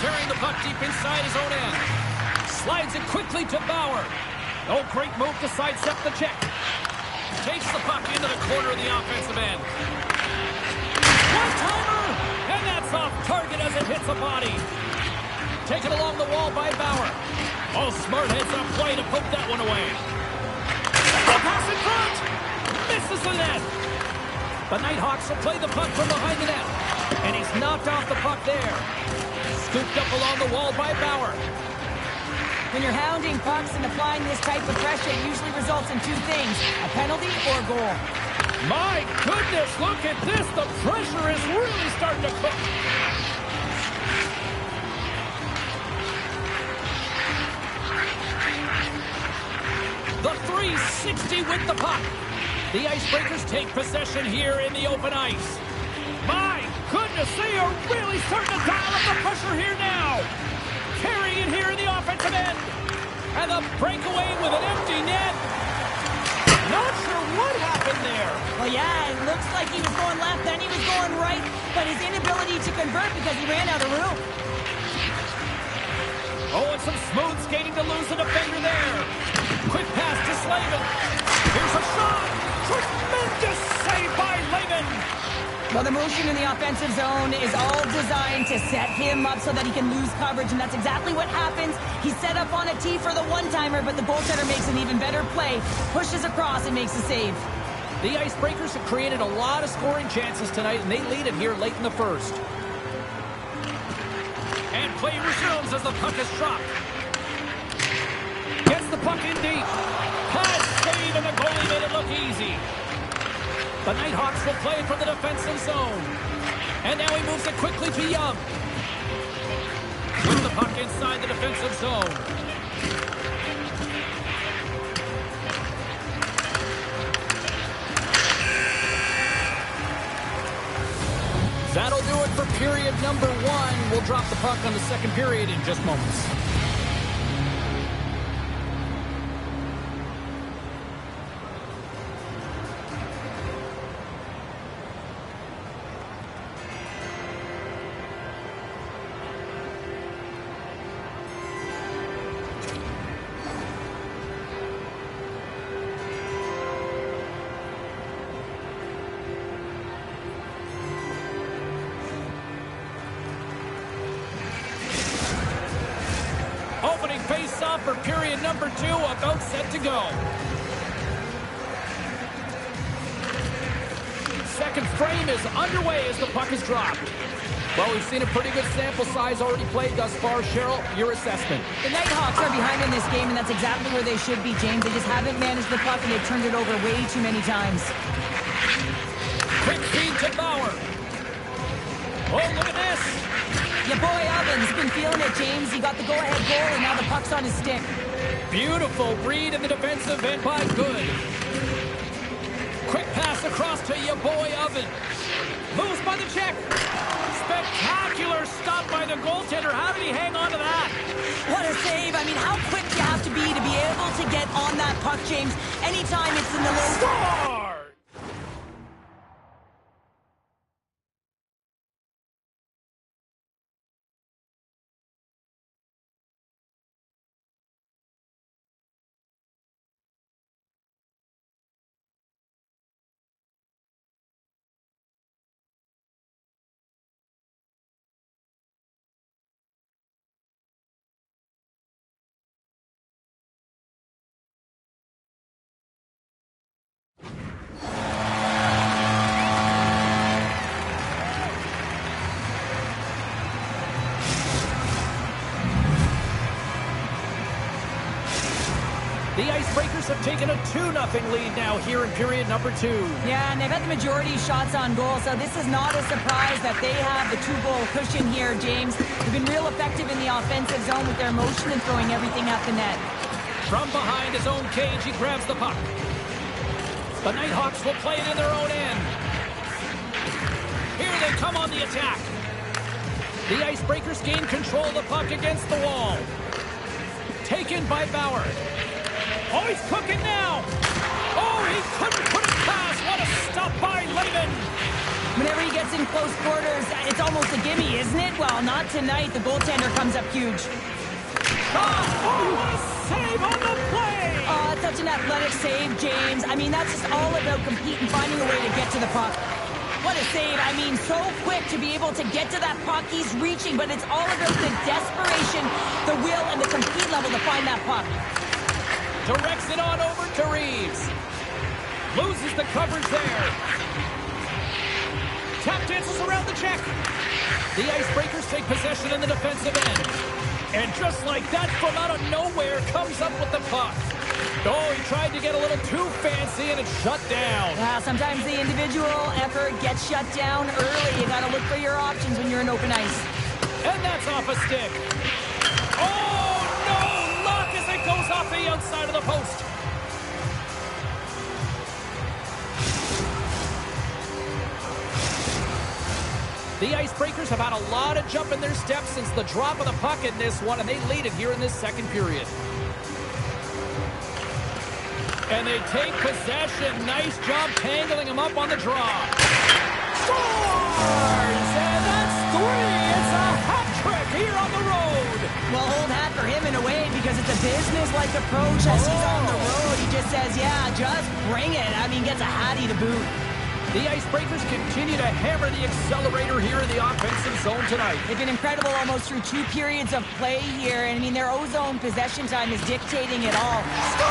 Carrying the puck deep inside his own end. Slides it quickly to Bauer. Oh, great move to sidestep the check. Takes the puck into the corner of the offensive end. One-timer! And that's off target as it hits a body. Taken along the wall by Bauer. Oh, smart heads up play to poke that one away. The pass in front! Misses the net. The Nighthawks will play the puck from behind the net. And he's knocked off the puck there. Scooped up along the wall by Bauer. When you're hounding pucks and applying this type of pressure, it usually results in two things, a penalty or a goal. My goodness, look at this. The pressure is really starting to cook. The 360 with the puck. The Icebreakers take possession here in the open ice. My goodness, they are really starting to dial up the pressure here now. Carrying it here in the offensive end. And the breakaway with an empty net. Not sure what happened there. Well, yeah, it looks like he was going left, then he was going right, but his inability to convert because he ran out of room. Oh, and some smooth skating to lose the defender there. Quick pass to Slavin. Here's a shot. Tremendous save by Slavin. Well, the motion in the offensive zone is all designed to set him up so that he can lose coverage, and that's exactly what happens. He's set up on a tee for the one-timer, but the goaltender makes an even better play, pushes across, and makes a save. The Icebreakers have created a lot of scoring chances tonight, and they lead it here late in the first. And play resumes as the puck is dropped. Gets the puck in deep. High save, and the goalie made it look easy. The Nighthawks will play it from the defensive zone. And now he moves it quickly to Young. With the puck inside the defensive zone. That'll do it for period number 1. We'll drop the puck on the second period in just moments. up for period number 2, about set to go. Second frame is underway as the puck is dropped. Well, we've seen a pretty good sample size already played thus far. Cheryl, your assessment. The Nighthawks are behind in this game, and that's exactly where they should be, James. They just haven't managed the puck, and they've turned it over way too many times. Quick feed to Bauer. Oh, look at this. Your boy Ovens been feeling it, James. He got the go-ahead goal, and now the puck's on his stick. Beautiful read in the defensive end by Good. Quick pass across to your boy Oven. Moves by the check. Spectacular stop by the goaltender. How did he hang on to that? What a save. I mean, how quick you have to be able to get on that puck, James. Anytime it's in the low... Score! The Icebreakers have taken a 2-0 lead now here in period number 2. Yeah, and they've had the majority of shots on goal, so this is not a surprise that they have the 2-goal cushion here, James. They've been real effective in the offensive zone with their motion and throwing everything at the net. From behind his own cage, he grabs the puck. The Nighthawks will play it in their own end. Here they come on the attack. The Icebreakers gain control of the puck against the wall. Taken by Bauer. Oh, he's cooking now. Oh, he couldn't put it past. What a stop by Lehman. Whenever he gets in close quarters, it's almost a gimme, isn't it? Well, not tonight. The goaltender comes up huge. Oh, what a save on the play. Oh, such an athletic save, James. I mean, that's just all about competing, finding a way to get to the puck. What a save. I mean, so quick to be able to get to that puck. He's reaching, but it's all about the desperation, the will, and the compete level to find that puck. Directs it on over to Reeves. Loses the coverage there. Tap dances around the check. The Icebreakers take possession in the defensive end. And just like that, from out of nowhere, comes up with the puck. Oh, he tried to get a little too fancy, and it's shut down. Yeah, sometimes the individual effort gets shut down early. You got to look for your options when you're in open ice. And that's off a stick. Oh, no! Luck as it goes off the outside of the post. The Icebreakers have had a lot of jump in their steps since the drop of the puck in this one, and they lead it here in this second period. And they take possession. Nice job tangling him up on the draw. Scores! And that's 3. It's a hat trick here on the road. Well, hold hat for him in a way because it's a business-like approach as he's on the road. He just says, yeah, just bring it. I mean, gets a hattie to boot. The Icebreakers continue to hammer the accelerator here in the offensive zone tonight. They've been incredible almost through 2 periods of play here. And, I mean, their O-zone possession time is dictating it all. Score!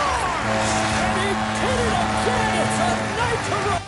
And he did it again! It's a night to run!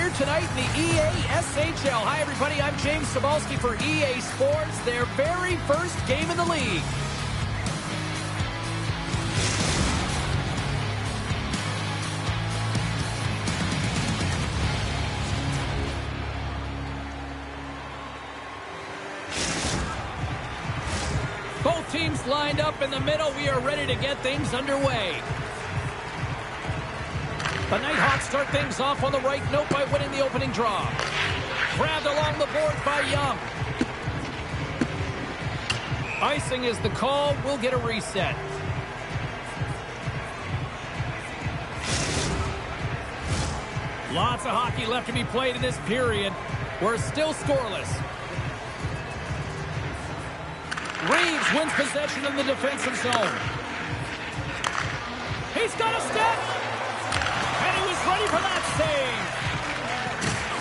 here tonight in the EASHL. Hi, everybody. I'm James Cebulski for EA Sports, their very first game in the league. Both teams lined up in the middle. We are ready to get things underway. The Nighthawks start things off on the right note by winning the opening draw. Grabbed along the board by Young. Icing is the call. We'll get a reset. Lots of hockey left to be played in this period. We're still scoreless. Reeves wins possession in the defensive zone. He's got a step. And he was ready for that save.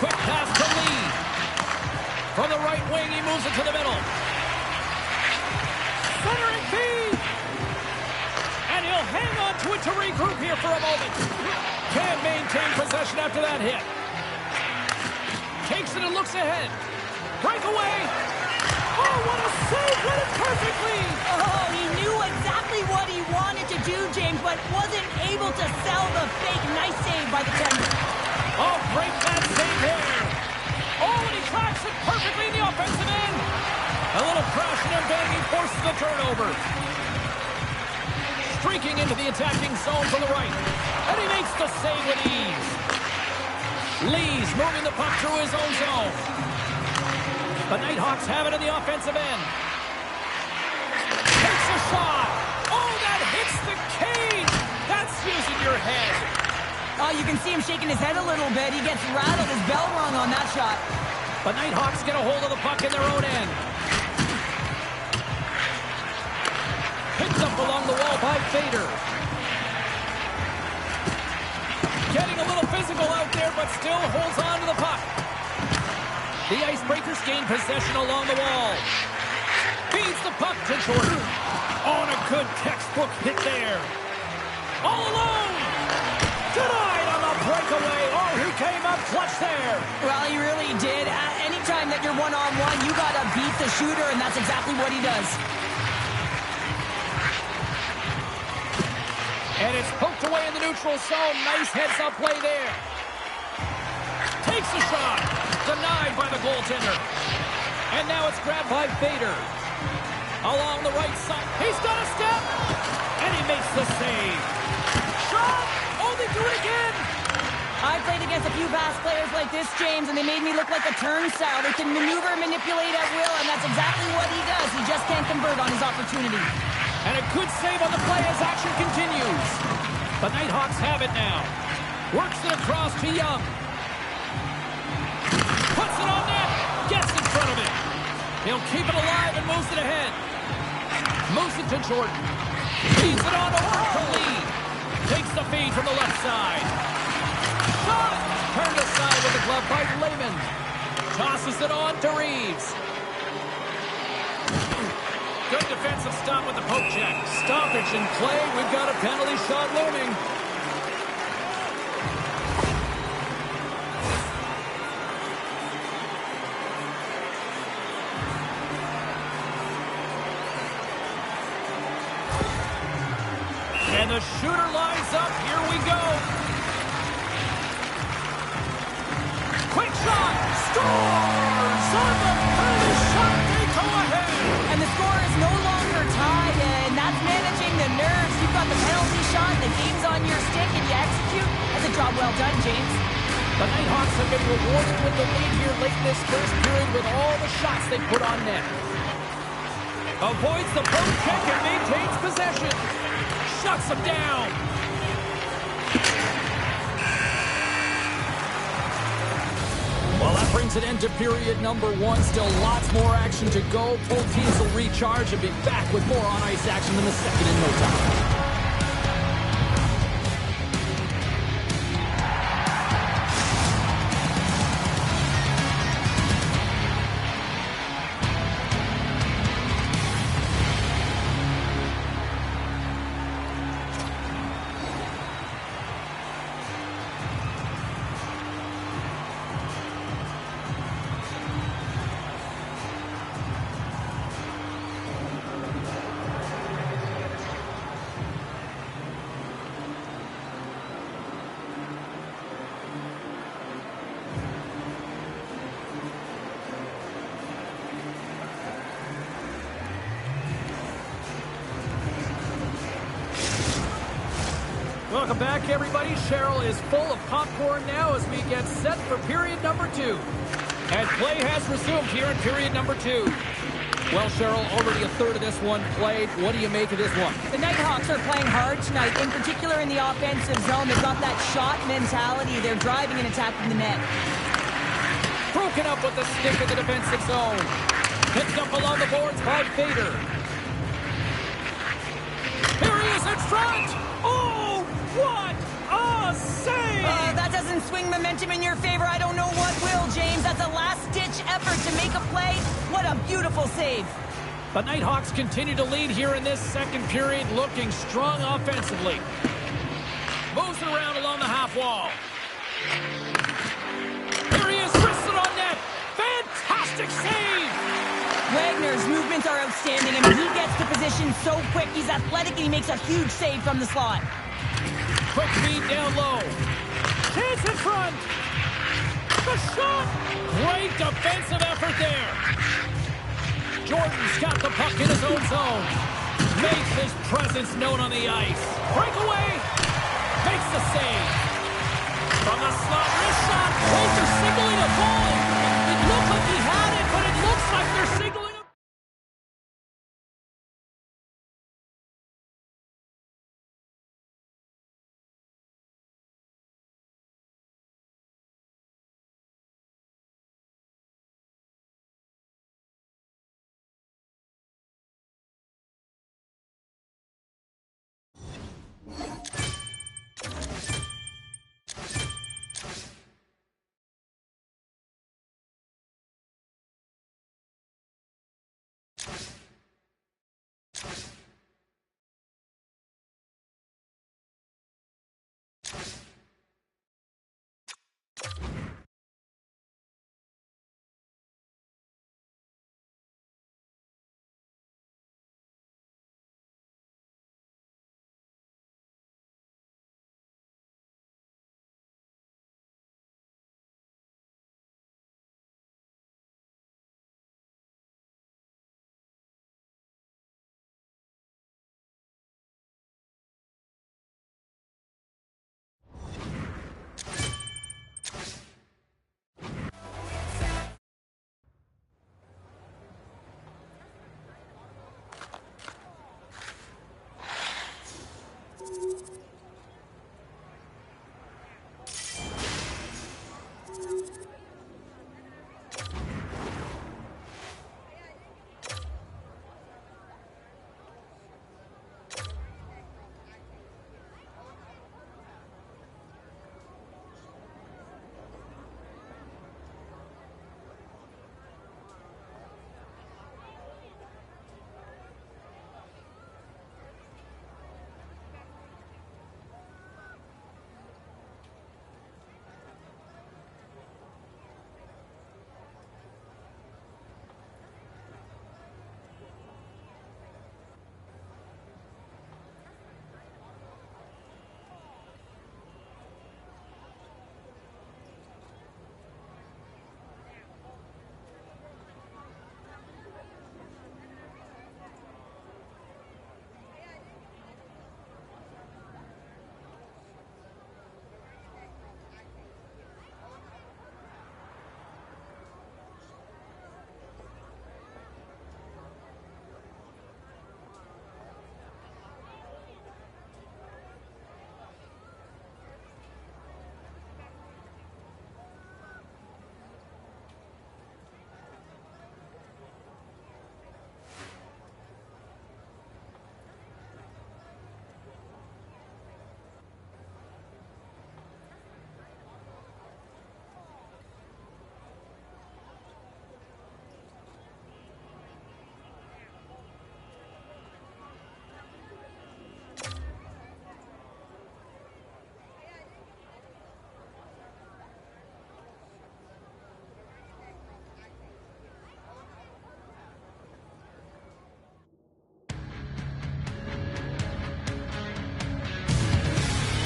Quick pass to Lee. From the right wing, he moves it to the middle. Centering feed. And he'll hang on to it to regroup here for a moment. Can't maintain possession after that hit. Takes it and looks ahead. Breakaway. Oh, what a save! Read it perfectly! Oh, he knew exactly what he wanted to do, James, but wasn't able to sell the fake. Nice save by the tender. Oh, great that save here. Oh, and he tracks it perfectly in the offensive end. A little crashing and banging forces the turnover. Streaking into the attacking zone from the right. And he makes the save with ease. Lee's moving the puck through his own zone. The Nighthawks have it in the offensive end. Takes a shot. Oh, that hits the cage. That's using your head. Oh, you can see him shaking his head a little bit. He gets rattled. His bell rung on that shot. The Nighthawks get a hold of the puck in their own end. Picked up along the wall by Fader. Getting a little physical out there, but still holds on to the puck. The Icebreakers gain possession along the wall. Feeds the puck to Jordan. Oh, and a good textbook hit there. All alone. Denied on the breakaway. Oh, he came up clutch there. Well, he really did. Anytime that you're one-on-one, you got to beat the shooter, and that's exactly what he does. And it's poked away in the neutral zone. Nice heads-up play there. Takes a shot. Denied by the goaltender. And now it's grabbed by Fader. Along the right side. He's got a step. And he makes the save. Shot. Oh, they do it again. I played against a few fast players like this, James, and they made me look like a turnstile. They can maneuver and manipulate at will, and that's exactly what he does. He just can't convert on his opportunity. And a good save on the play as action continues. The Nighthawks have it now. Works it across to Young. Puts it on net. Gets in front of it. He'll keep it alive and moves it ahead. Moves it to Jordan. Feeds it on over to Lee. Takes the feed from the left side. Shot! Turned aside with the glove by Lehman. Tosses it on to Reeves. Good defensive stop with the poke check. Stoppage in play. We've got a penalty shot looming. And the shooter lines up. Here we go. Quick shot. Scores! On the penalty shot, they go ahead. And the score is no longer tied, and that's managing the nerves. You've got the penalty shot, the game's on your stick, and you execute. That's a job well done, James. The Nighthawks have been rewarded with the lead here late in this first period with all the shots they put on net. Avoids the poke check and maintains possession. Shuts him down. Well, that brings an end to period number one. Still lots more action to go. Both teams will recharge and be back with more on-ice action in the second in no time. Welcome back, everybody. Cheryl is full of popcorn now as we get set for period number 2. And play has resumed here in period number 2. Well, Cheryl, already a third of this one played. What do you make of this one? The Nighthawks are playing hard tonight, in particular in the offensive zone. They've got that shot mentality. They're driving and attacking the net. Broken up with the stick in the defensive zone. Picked up along the boards by Fader. Here he is in front. Oh, what a save! That doesn't swing momentum in your favor. I don't know what will, James. That's a last-ditch effort to make a play. What a beautiful save. The Nighthawks continue to lead here in this second period, looking strong offensively. Moves it around along the half wall. Here he is, wristed on net. Fantastic save! Wagner's movements are outstanding. I mean, he gets to position so quick. He's athletic, and he makes a huge save from the slot. Quick feed down low. Chance in front. The shot. Great defensive effort there. Jordan's got the puck in his own zone. Makes his presence known on the ice. Breakaway. Makes the save. From the slot, wrist shot. Wait, they're signaling a goal. It looked like he had it, but it looks like they're signaling.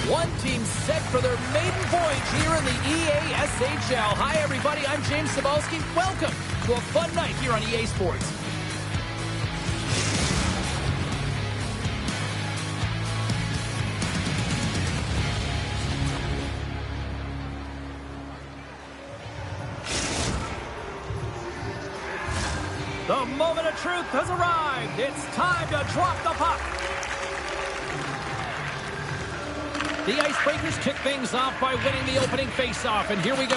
One team set for their maiden voyage here in the EASHL. Hi, everybody. I'm James Cebulski. Welcome to a fun night here on EA Sports. The moment of truth has arrived. It's time to drop the puck. The Icebreakers kick things off by winning the opening faceoff, and here we go.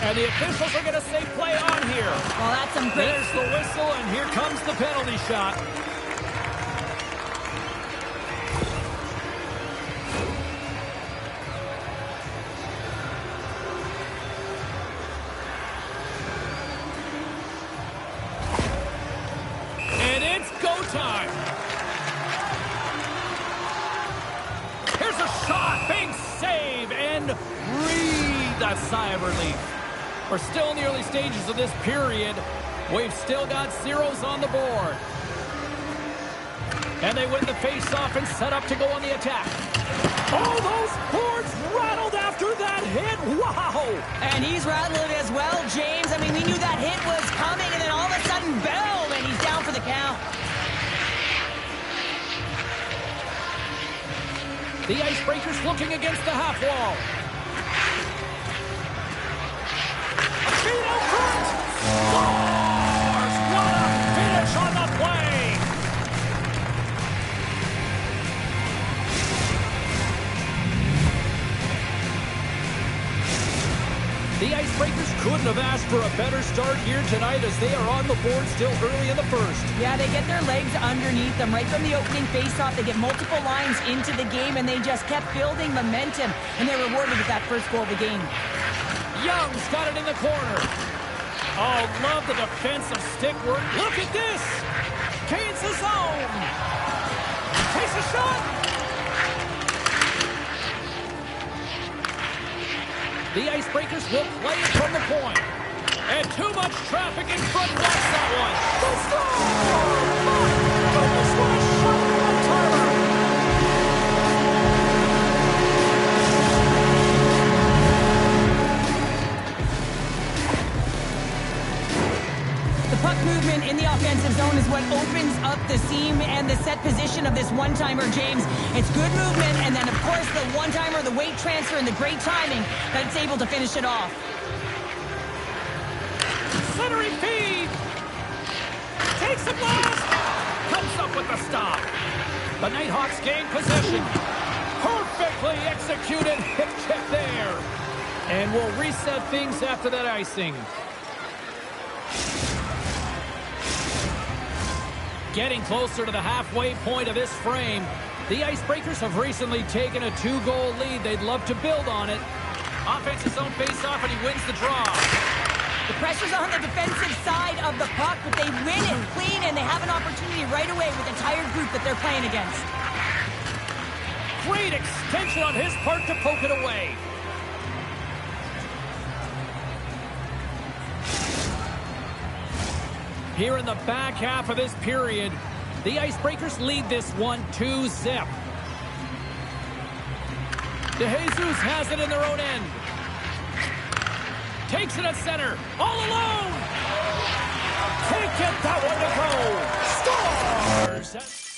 And the officials are going to say play on here. Well, that's some great... There's the whistle, and here comes the penalty shot. And it's go time. Here's a shot. Big save, and breathe a sigh of relief. We're still in the early stages of this period. We've still got zeros on the board. And they win the face-off and set up to go on the attack. Oh, those boards rattled after that hit. Wow! And he's rattled as well, James. I mean, we knew that hit was coming, and then all of a sudden, boom, and he's down for the count. The Icebreakers looking against the half wall. Feet out front! Scores! What a finish on the play! The Icebreakers couldn't have asked for a better start here tonight as they are on the board still early in the first. Yeah, they get their legs underneath them right from the opening faceoff. They get multiple lines into the game, and they just kept building momentum, and they're rewarded with that first goal of the game. Young's got it in the corner. Oh, love the defensive stick work. Look at this. Kane's his own. Takes a shot. The Icebreakers will play it from the point. And too much traffic in front. Watch that one. The score! Oh, my goodness, what a shot from Tyler. Puck movement in the offensive zone is what opens up the seam and the set position of this one-timer, James. It's good movement, and then, of course, the one-timer, the weight transfer, and the great timing that it's able to finish it off. Centering feed. Takes a blast. Comes up with the stop. The Nighthawks gain possession. Perfectly executed hip check there. And we'll reset things after that icing. Getting closer to the halfway point of this frame. The Icebreakers have recently taken a 2-goal lead. They'd love to build on it. Offensive zone face-off, and he wins the draw. The pressure's on the defensive side of the puck, but they win it clean, and they have an opportunity right away with the tired group that they're playing against. Great extension on his part to poke it away. Here in the back half of this period, the Icebreakers lead this one 2-zip. DeJesus has it in their own end. Takes it at center, all alone. Take it, that one to go. Scores!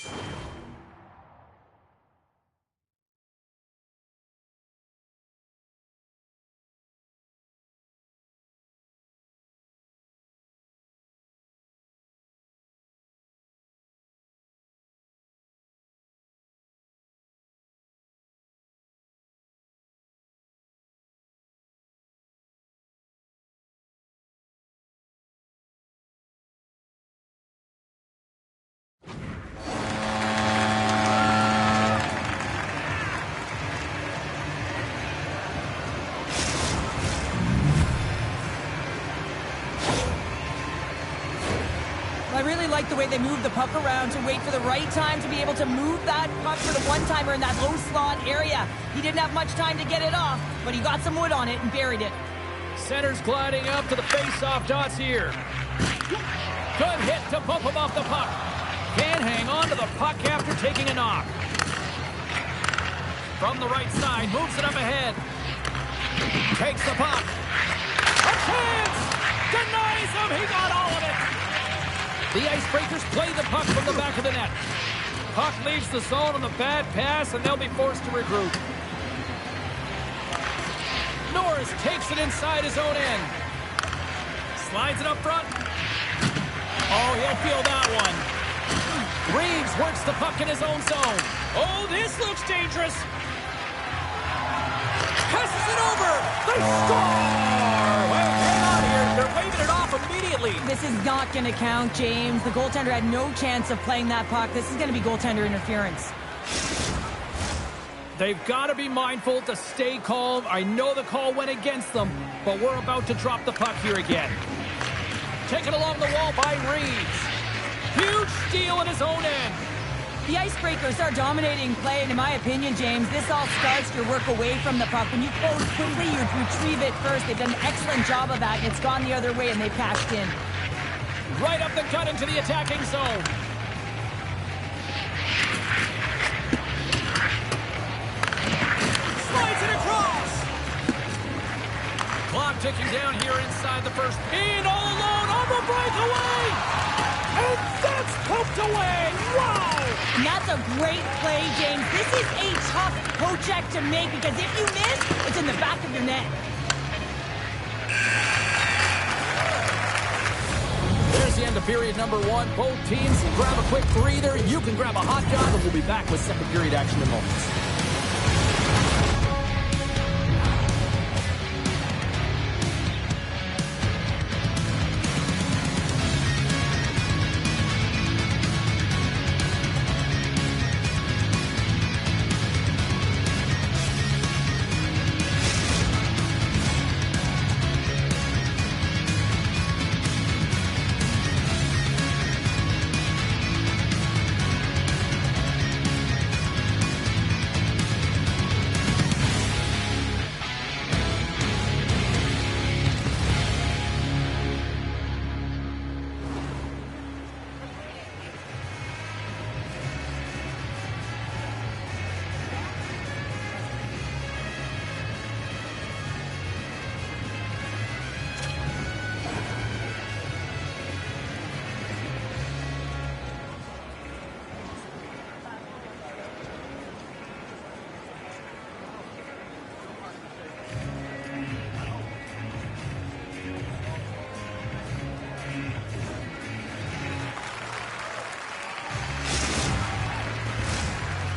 I really like the way they move the puck around to wait for the right time to be able to move that puck for the one-timer in that low slot area. He didn't have much time to get it off, but he got some wood on it and buried it. Center's gliding up to the face-off dots here. Good hit to bump him off the puck. Can't hang on to the puck after taking a knock. From the right side, moves it up ahead. Takes the puck. A chance! Denies him! He got all of it! The Icebreakers play the puck from the back of the net. Puck leaves the zone on the bad pass, and they'll be forced to regroup. Norris takes it inside his own end. Slides it up front. Oh, he'll feel that one. Reeves works the puck in his own zone. Oh, this looks dangerous. Passes it over. They score! Well, hang on here. They're waving it off immediately. This is not going to count, James. The goaltender had no chance of playing that puck. This is going to be goaltender interference. They've got to be mindful to stay calm. I know the call went against them, but we're about to drop the puck here again. Taken along the wall by Reeves. Huge steal in his own end. The Icebreakers are dominating play, and in my opinion, James, this all starts your work away from the puck. When you close quickly, you retrieve it first. They've done an excellent job of that, and it's gone the other way, and they've cashed in. Right up the gut into the attacking zone. Slides it across. Clock ticking down here inside the first. In all alone on the breakaway. And that's poked away. Wow. And that's a great play, James. This is a tough poke-check to make because if you miss, it's in the back of your net. There's the end of period number one. Both teams grab a quick breather. You can grab a hot dog, and we'll be back with second period action in moments.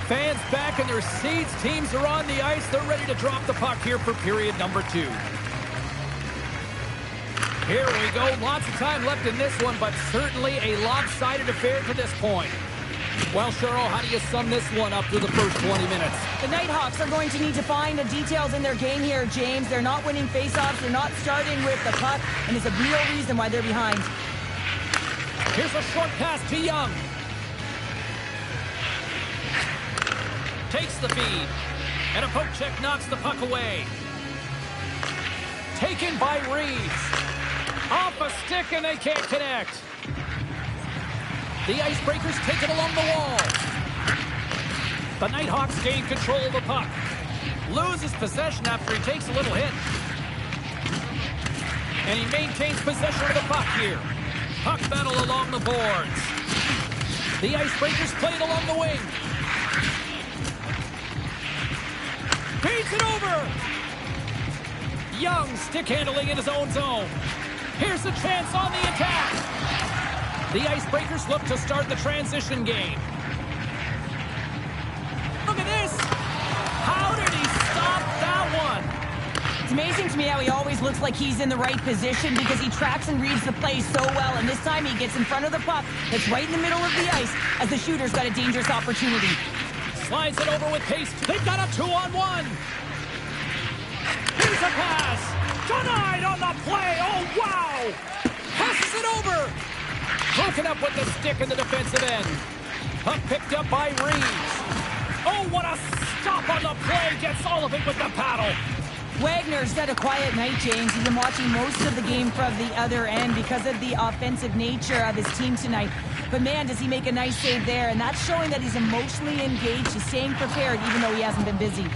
Fans back in their seats. Teams are on the ice. They're ready to drop the puck here for period number two. Here we go. Lots of time left in this one, but certainly a lopsided affair to this point. Well, Cheryl, how do you sum this one up through the first 20 minutes? The Nighthawks are going to need to find the details in their game here, James. They're not winning faceoffs. They're not starting with the puck, and it's a real reason why they're behind. Here's a short pass to Young. Takes the feed. And a poke check knocks the puck away. Taken by Reeves. Off a stick and they can't connect. The Icebreakers take it along the wall. The Nighthawks gain control of the puck. Loses possession after he takes a little hit. And he maintains possession of the puck here. Puck battle along the boards. The Icebreakers play it along the wing. Feeds it over. Young stick handling in his own zone. Here's a chance on the attack. The Icebreakers look to start the transition game. Look at this. How did he stop that one? It's amazing to me how he always looks like he's in the right position because he tracks and reads the play so well, and this time he gets in front of the puck that's right in the middle of the ice as the shooter's got a dangerous opportunity. Slides it over with pace. They've got a 2-on-1. Here's a pass. Denied on the play. Oh, wow. Passes it over. Broken up with the stick in the defensive end. Puck picked up by Reeves. Oh, what a stop on the play. Gets all of it with the paddle. Wagner's had a quiet night, James. He's been watching most of the game from the other end because of the offensive nature of his team tonight. But man, does he make a nice save there, and that's showing that he's emotionally engaged. He's staying prepared even though he hasn't been busy.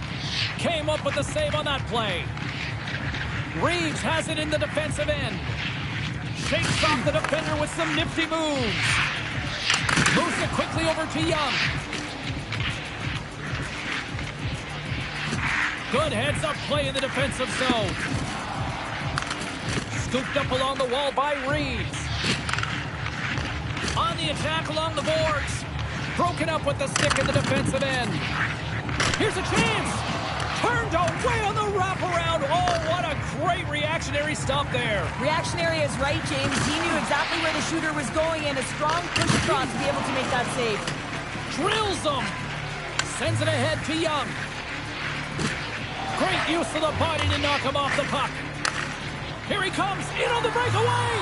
Came up with the save on that play. Reeves has it in the defensive end. Shakes off the defender with some nifty moves. Moves it quickly over to Young. Good heads-up play in the defensive zone. Scooped up along the wall by Reeves. On the attack along the boards. Broken up with the stick in the defensive end. Here's a chance. Turned away on the wraparound. Oh, what a great reactionary stop there. Reactionary is right, James. He knew exactly where the shooter was going, and a strong push across to be able to make that save. Drills them. Sends it ahead to Young. Great use of the body to knock him off the puck. Here he comes, in on the breakaway.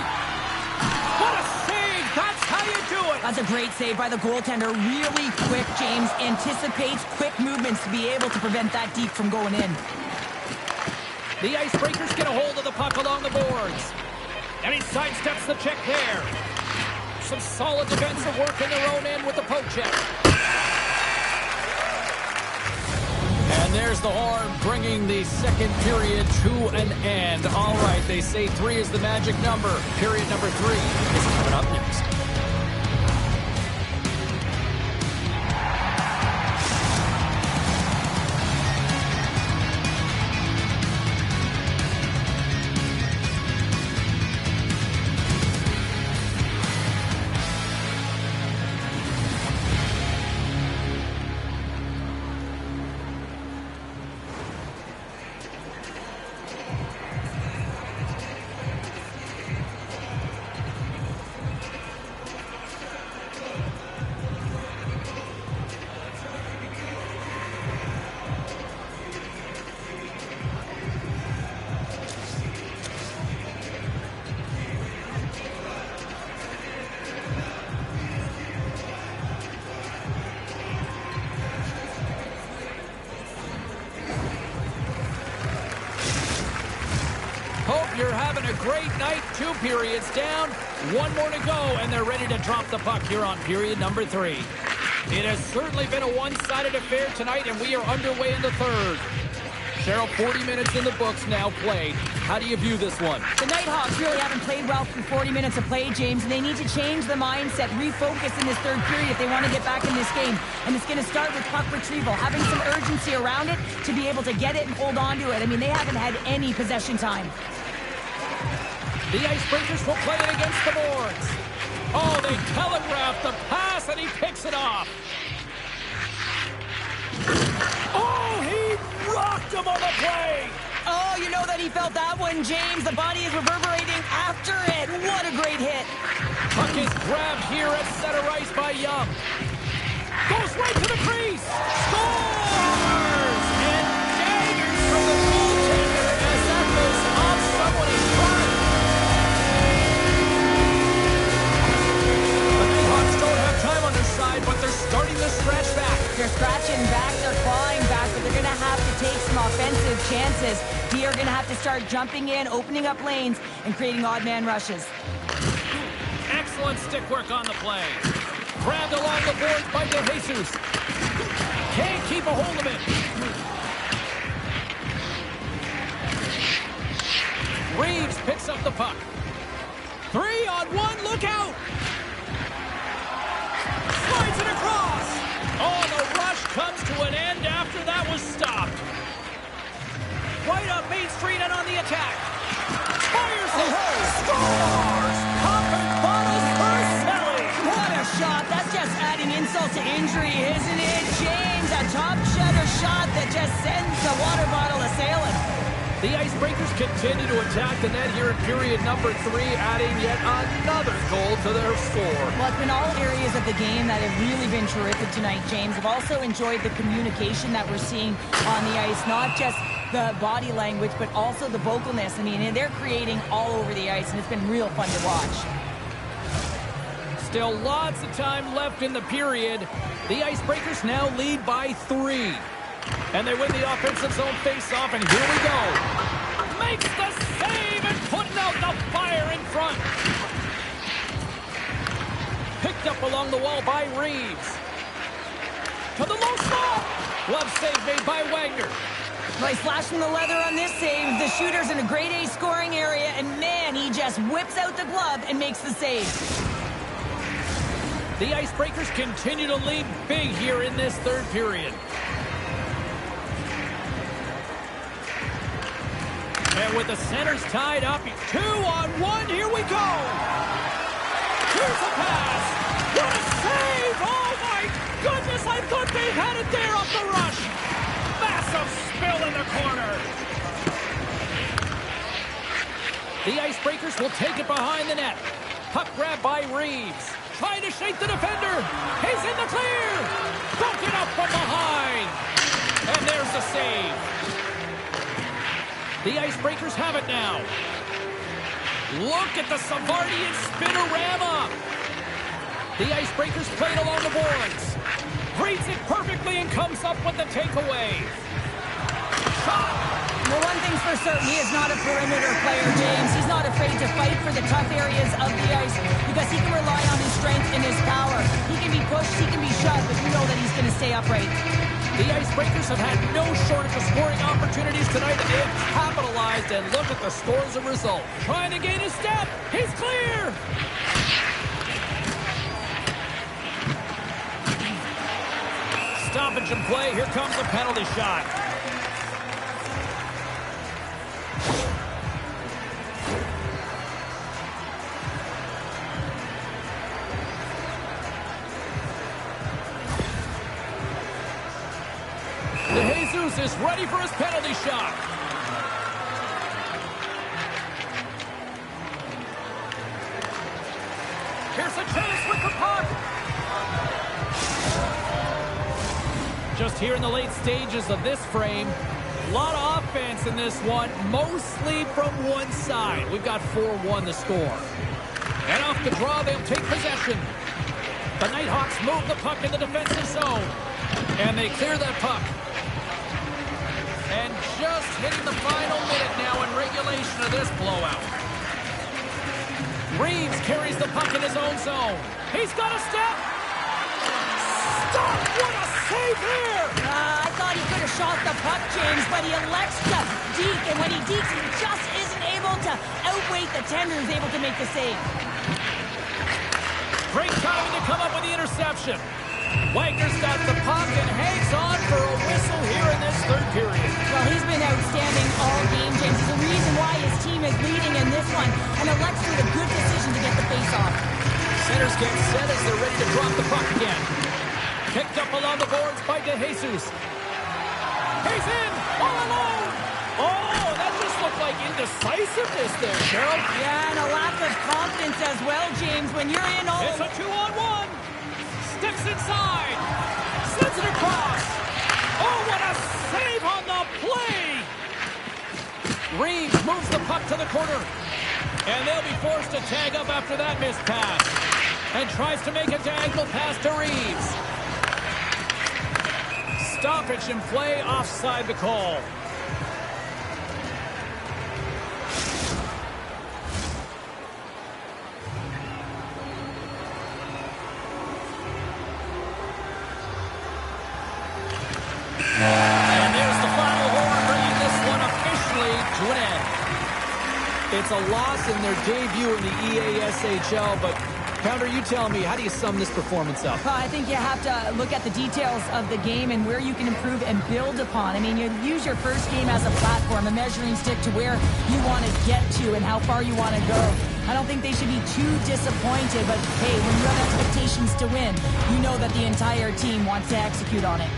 What a save. That's how you do it. That's a great save by the goaltender. Really quick, James. Anticipates quick movements to be able to prevent that deep from going in. The Icebreakers get a hold of the puck along the boards. And he sidesteps the check there. Some solid defensive work in their own end with the poke check. And there's the horn, bringing the second period to an end. All right, they say 3 is the magic number. Period number 3 is coming up next. You're having a great night. 2 periods down. 1 more to go, and they're ready to drop the puck here on period number 3. It has certainly been a one-sided affair tonight, and we are underway in the third. Cheryl, 40 minutes in the books now played. How do you view this one? The Nighthawks really haven't played well for 40 minutes of play, James, and they need to change the mindset, refocus in this third period if they want to get back in this game. And it's going to start with puck retrieval, having some urgency around it to be able to get it and hold on to it. I mean, they haven't had any possession time. The Icebreakers will play it against the boards. Oh, they telegraphed the pass, and he picks it off. Oh, he rocked him on the play. Oh, you know that he felt that one, James. The body is reverberating after it. What a great hit. Puck is grabbed here at center ice by Young. Goes right to the crease. Scores! And daggers from the goaltender as that goes off someone in front. But they're starting to scratch back. They're scratching back, they're clawing back, but they're going to have to take some offensive chances. We are going to have to start jumping in, opening up lanes, and creating odd man rushes. Excellent stick work on the play. Grabbed along the boards by DeJesus. Can't keep a hold of it. Reeves picks up the puck. 3-on-1, look out! Slides it across. Oh, the rush comes to an end after that was stopped. Right up Main Street and on the attack. Fires it. Scores! Copper bottles for Selly. What a shot. That's just adding insult to injury, isn't it, James? A top shutter shot that just sends the water bottle a-sailing. The Icebreakers continue to attack the net here in period number 3, adding yet another goal to their score. Well, it's been all areas of the game that have really been terrific tonight, James. I've also enjoyed the communication that we're seeing on the ice, not just the body language, but also the vocalness. I mean, they're creating all over the ice, and it's been real fun to watch. Still lots of time left in the period. The Icebreakers now lead by 3. And they win the offensive zone face-off, and here we go. Makes the save and putting out the fire in front. Picked up along the wall by Reeves. To the low slot. Glove save made by Wagner. Right, flashing the leather on this save. The shooter's in a grade A scoring area, and man, he just whips out the glove and makes the save. The Icebreakers continue to lead big here in this third period. And with the centers tied up, 2-on-1, here we go. Here's a pass. What a save! Oh my goodness, I thought they had it there off the rush. Massive spill in the corner. The Icebreakers will take it behind the net. Puck grab by Reeves. Trying to shake the defender. He's in the clear. Broken up from behind. And there's the save. The Icebreakers have it now. Look at the Savardian spinorama. The Icebreakers played along the boards. Reads it perfectly and comes up with the takeaway. Well, one thing's for certain, he is not a perimeter player, James. He's not afraid to fight for the tough areas of the ice because he can rely on his strength and his power. He can be pushed, he can be shoved, but you know that he's going to stay upright. The Icebreakers have had no shortage of scoring opportunities tonight, and they have capitalized, and look at the score as a result. Trying to gain a step. He's clear. Stoppage in play. Here comes a penalty shot. Jesus is ready for his penalty shot. Here's a chance with the puck. Just here in the late stages of this frame, a lot of offense in this one, mostly from one side. We've got 4-1 the score. And off the draw, they'll take possession. The Nighthawks move the puck in the defensive zone. And they clear that puck. And just hitting the final minute now in regulation of this blowout. Reeves carries the puck in his own zone. He's got a step. Stop! What a save here! I thought he could have shot the puck, James, but he elects to deke. And when he dekes, he just isn't able to outweight the tender who's able to make the save. Great timing to come up with the interception. Wagner's got the puck and hangs on for a whistle here in this third period. Well, he's been outstanding all game, James. There's a reason why his team is leading in this one, and elects made a good decision to get the face-off. Centers get set as they're ready to drop the puck again. Picked up along the boards by DeJesus. He's in, all alone. Oh, that just looked like indecisiveness there, Chel. Yeah, and a lack of confidence as well, James. When you're in all... It's a 2-on-1. Steps inside. Sends it across. Oh, what a save on the play. Reeves moves the puck to the corner. And they'll be forced to tag up after that missed pass. And tries to make a diagonal pass to Reeves. Stoppage in play, offside the call. And there's the final horn, bringing this one officially to an end. It's a loss in their debut in the EASHL, but Pounder, you tell me, how do you sum this performance up? I think you have to look at the details of the game and where you can improve and build upon. I mean, you use your first game as a platform, a measuring stick to where you want to get to and how far you want to go. I don't think they should be too disappointed, but hey, when you have expectations to win, you know that the entire team wants to execute on it.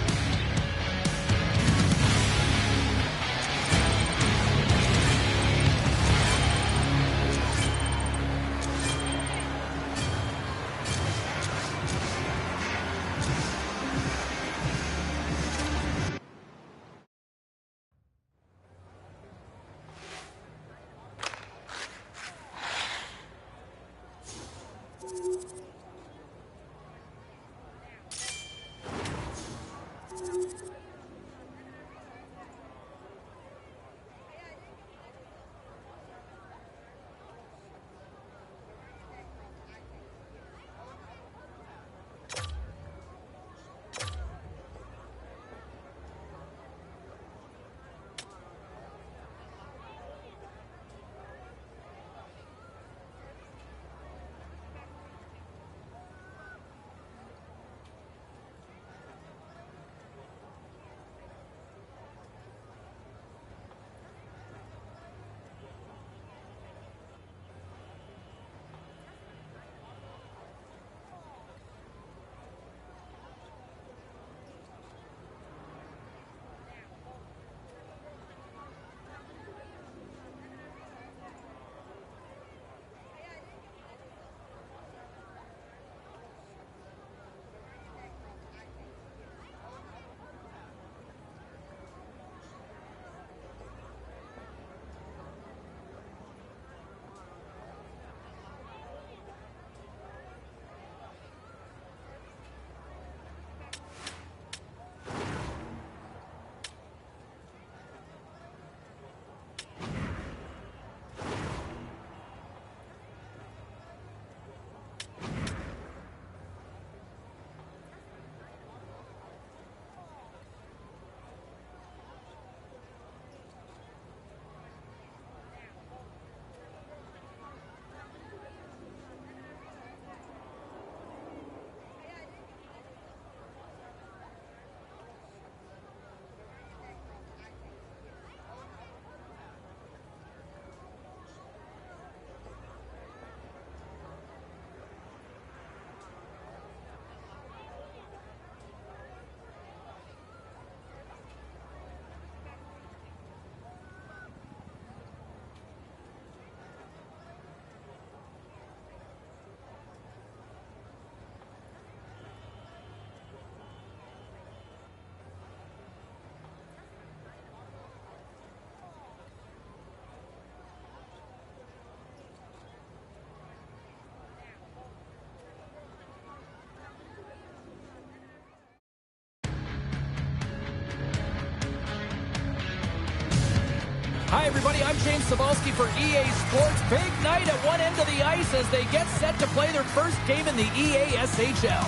everybody. I'm James Cebulski for EA Sports. Big night at one end of the ice as they get set to play their first game in the EA SHL.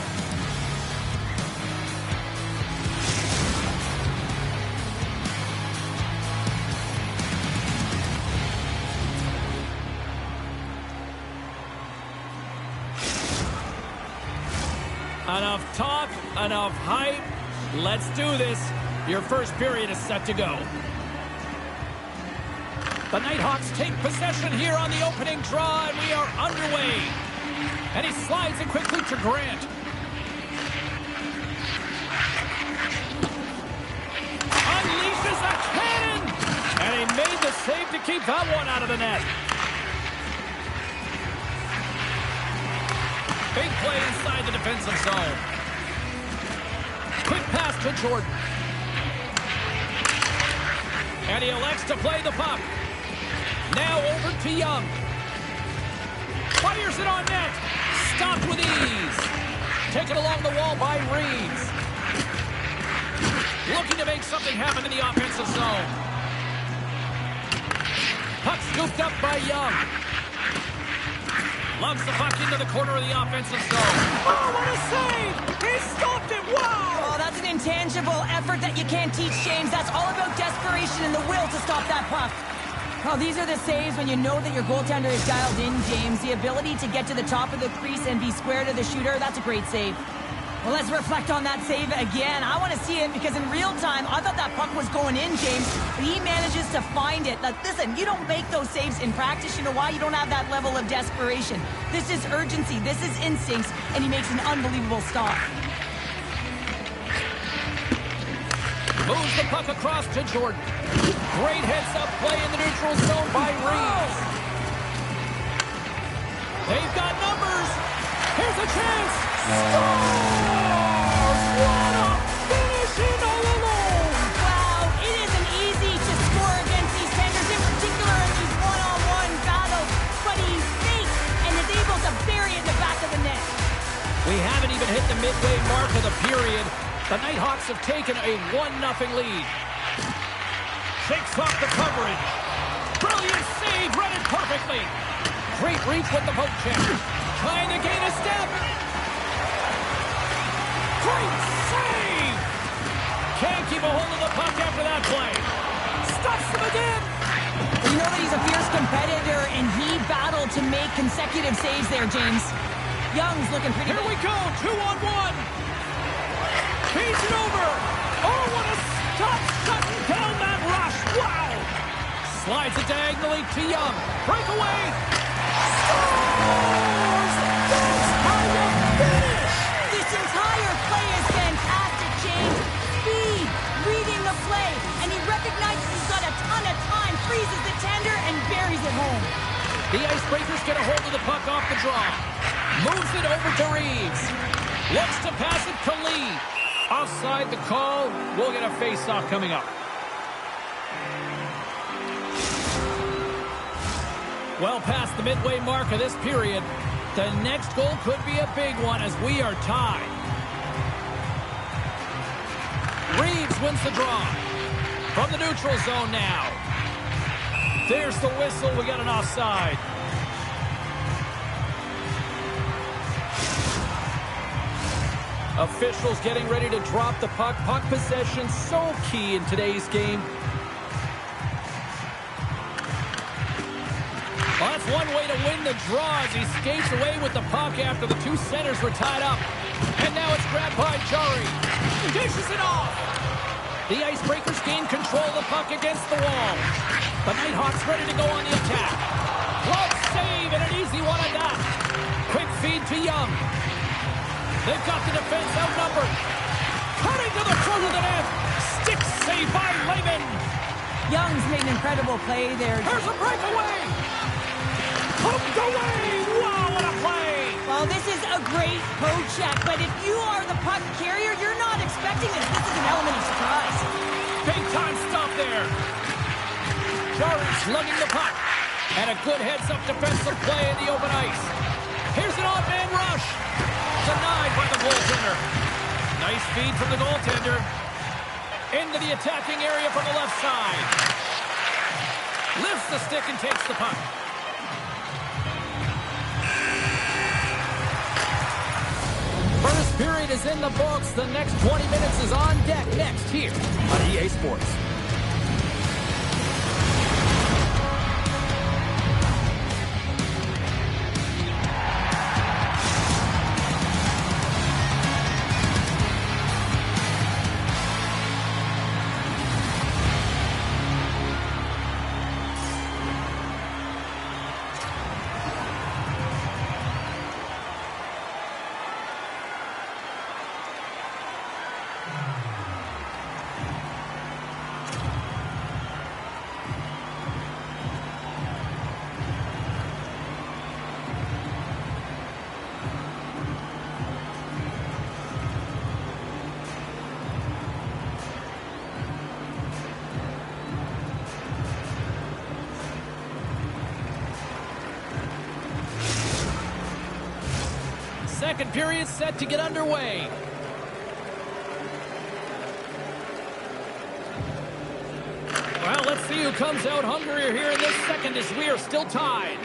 Enough talk, enough hype. Let's do this. Your first period is set to go. The Nighthawks take possession here on the opening draw, and we are underway. And he slides it quickly to Grant. Unleashes a cannon! And he made the save to keep that one out of the net. Big play inside the defensive zone. Quick pass to Jordan. And he elects to play the puck. Now over to Young. Fires it on net. Stopped with ease. Taken along the wall by Reeves. Looking to make something happen in the offensive zone. Puck scooped up by Young. Lugs the puck into the corner of the offensive zone. Oh, what a save! He stopped it! Wow! Oh, that's an intangible effort that you can't teach, James. That's all about desperation and the will to stop that puck. Oh, these are the saves when you know that your goaltender is dialed in, James. The ability to get to the top of the crease and be square to the shooter, that's a great save. Well, let's reflect on that save again. I want to see it because in real time, I thought that puck was going in, James. But he manages to find it. Like, listen, you don't make those saves in practice. You know why? You don't have that level of desperation. This is urgency. This is instincts. And he makes an unbelievable stop. Moves the puck across to Jordan. Great heads-up play in the neutral zone by Reeves. They've got numbers. Here's a chance. Scores! What a finish in all alone. Wow, it isn't easy to score against these tenders, in particular in these one-on-one battles. But he's fake and is able to bury it in the back of the net. We haven't even hit the midway mark of the period. The Nighthawks have taken a 1-0 lead. Shakes off the coverage. Brilliant save, read it perfectly. Great reach with the poke check. Trying to gain a step. Great save! Can't keep a hold of the puck after that play. Stuffs him again. You know that he's a fierce competitor, and he battled to make consecutive saves there, James. Young's looking pretty good. Here we go, 2-on-1. Feeds it over. Oh, what a stop shutting down that rush. Wow. Slides it diagonally to Young. Breakaway. Scores! That's how you finish. This entire play is fantastic, James. Speed, reading the play, and he recognizes he's got a ton of time, freezes the tender, and buries it home. The Icebreakers get a hold of the puck off the draw. Moves it over to Reeves. Looks to pass it to Lee. Offside the call. We'll get a face-off coming up. Well past the midway mark of this period. The next goal could be a big one as we are tied. Reeves wins the draw. From the neutral zone now. There's the whistle. We got an offside. Officials getting ready to drop the puck. Puck possession so key in today's game. Well, that's one way to win the draw as he skates away with the puck after the two centers were tied up. And now it's grabbed by Jari. Dishes it off. The Icebreakers gain control of the puck against the wall. The Nighthawks ready to go on the attack. Glove save and an easy one at that. Quick feed to Young. They've got the defense outnumbered. Cutting to the front of the net. Stick save by Lehman. Young's made an incredible play there. Here's a breakaway. Poked away. Wow, what a play. Well, this is a great poke check, but if you are the puck carrier, you're not expecting this. This is an element of surprise. Big time stop there. Jari slugging the puck. And a good heads-up defensive play in the open ice. Here's an odd-man rush. Denied by the goaltender. Nice feed from the goaltender. Into the attacking area from the left side. Lifts the stick and takes the puck. First period is in the books. The next 20 minutes is on deck next here on EA Sports. Second period set to get underway. Well, let's see who comes out hungrier here in this second as we are still tied.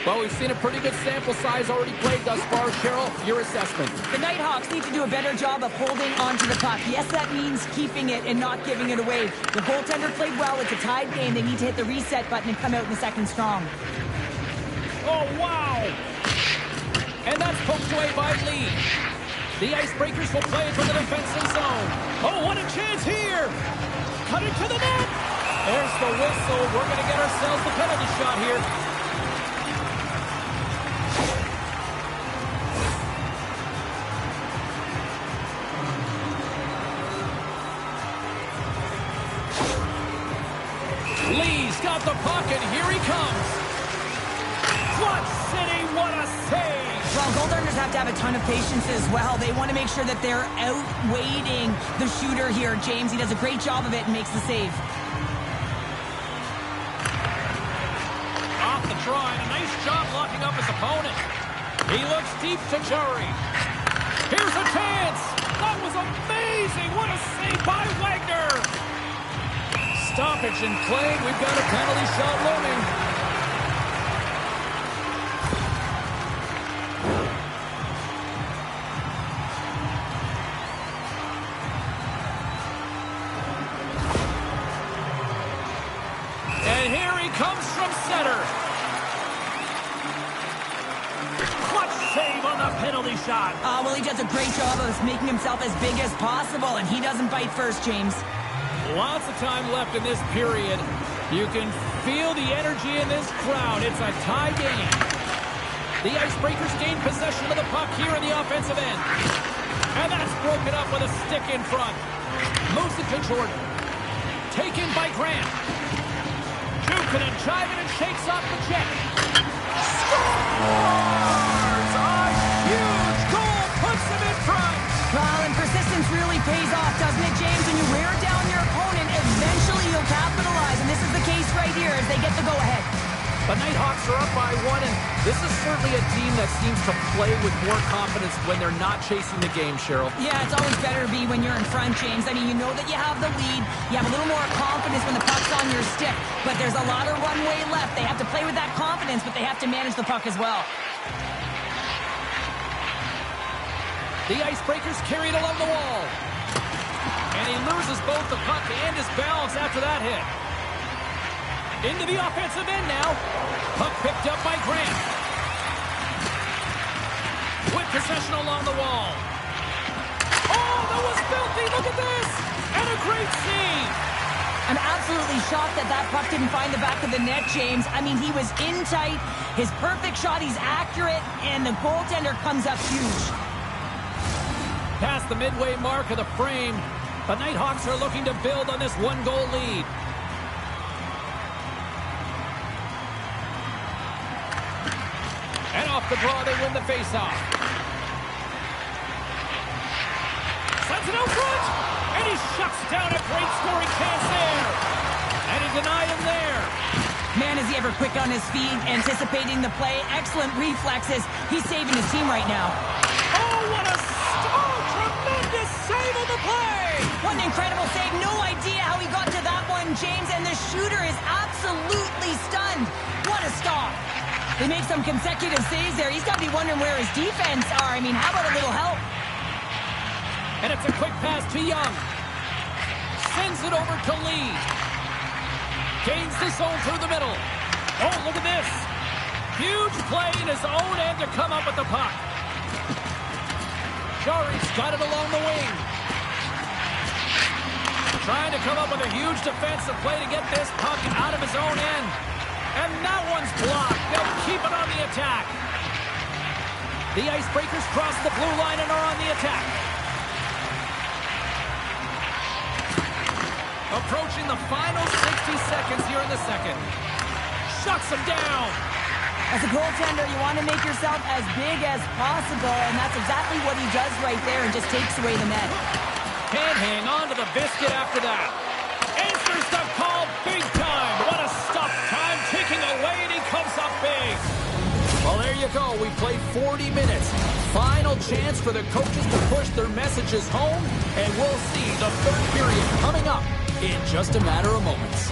Well, we've seen a pretty good sample size already played thus far. Cheryl, your assessment. The Nighthawks need to do a better job of holding onto the puck. Yes, that means keeping it and not giving it away. The goaltender played well. It's a tied game. They need to hit the reset button and come out in the second strong. Oh, wow! And that's poked away by Lee. The Icebreakers will play it from the defensive zone. Oh, what a chance here! Cut it to the net! There's the whistle. We're going to get ourselves the penalty shot here. Lee's got the puck, and here he comes. Clutch City, what a save! Well, goaltenders have to have a ton of patience as well. They want to make sure that they're outweighting the shooter here. James, he does a great job of it and makes the save. Off the draw, and a nice job locking up his opponent. He looks deep to Jury. Here's a chance! That was amazing! What a save by Wagner! Stoppage in play. We've got a penalty shot looming. And here he comes from center. Clutch save on the penalty shot. Well, he does a great job of making himself as big as possible, and he doesn't bite first, James. Lots of time left in this period. You can feel the energy in this crowd. It's a tie game. The Icebreakers gain possession of the puck here in the offensive end. And that's broken up with a stick in front. Moves it to Jordan. Taken by Grant. Jukin and jiving and shakes off the check. Scores! A huge goal puts him in front. Well, and persistence really pays off, doesn't it, James? When you wear down your opponent, eventually you'll capitalize. And this is the case right here as they get the go-ahead. The Nighthawks are up by one, and this is certainly a team that seems to play with more confidence when they're not chasing the game, Cheryl. Yeah, it's always better to be when you're in front, James. I mean, you know that you have the lead. You have a little more confidence when the puck's on your stick. But there's a lot of runway left. They have to play with that confidence, but they have to manage the puck as well. The Icebreakers carry it along the wall. And he loses both the puck and his balance after that hit. Into the offensive end now. Puck picked up by Grant. With possession along the wall. Oh, that was filthy. Look at this. And a great save. I'm absolutely shocked that that puck didn't find the back of the net, James. I mean, he was in tight. His perfect shot, he's accurate, and the goaltender comes up huge. Past the midway mark of the frame, the Nighthawks are looking to build on this one-goal lead. And off the draw, they win the faceoff. Sends it out front, and he shuts down a great scoring chance there. And he denied him there. Man, is he ever quick on his feet, anticipating the play. Excellent reflexes. He's saving his team right now. Oh, what a tremendous save on the play. What an incredible save. No idea how he got to that one. one, James, and the shooter is absolutely stunned. What a stop. They make some consecutive saves there. He's got to be wondering where his defense are. I mean, how about a little help? And it's a quick pass to Young. Sends it over to Lee. Gains the zone through the middle. Oh, look at this. Huge play in his own end to come up with the puck. Jari's got it along the wing. Trying to come up with a huge defensive play to get this puck out of his own end. And that one's blocked. They'll keep it on the attack. The Icebreakers cross the blue line and are on the attack. Approaching the final 60 seconds here in the second. Shuts him down. As a goaltender, you want to make yourself as big as possible, and that's exactly what he does right there and just takes away the net. Can't hang on to the biscuit after that. Answers the call big time. What a stop time, taking away, and he comes up big. Well, there you go. We played 40 minutes. Final chance for the coaches to push their messages home, and we'll see the third period coming up in just a matter of moments.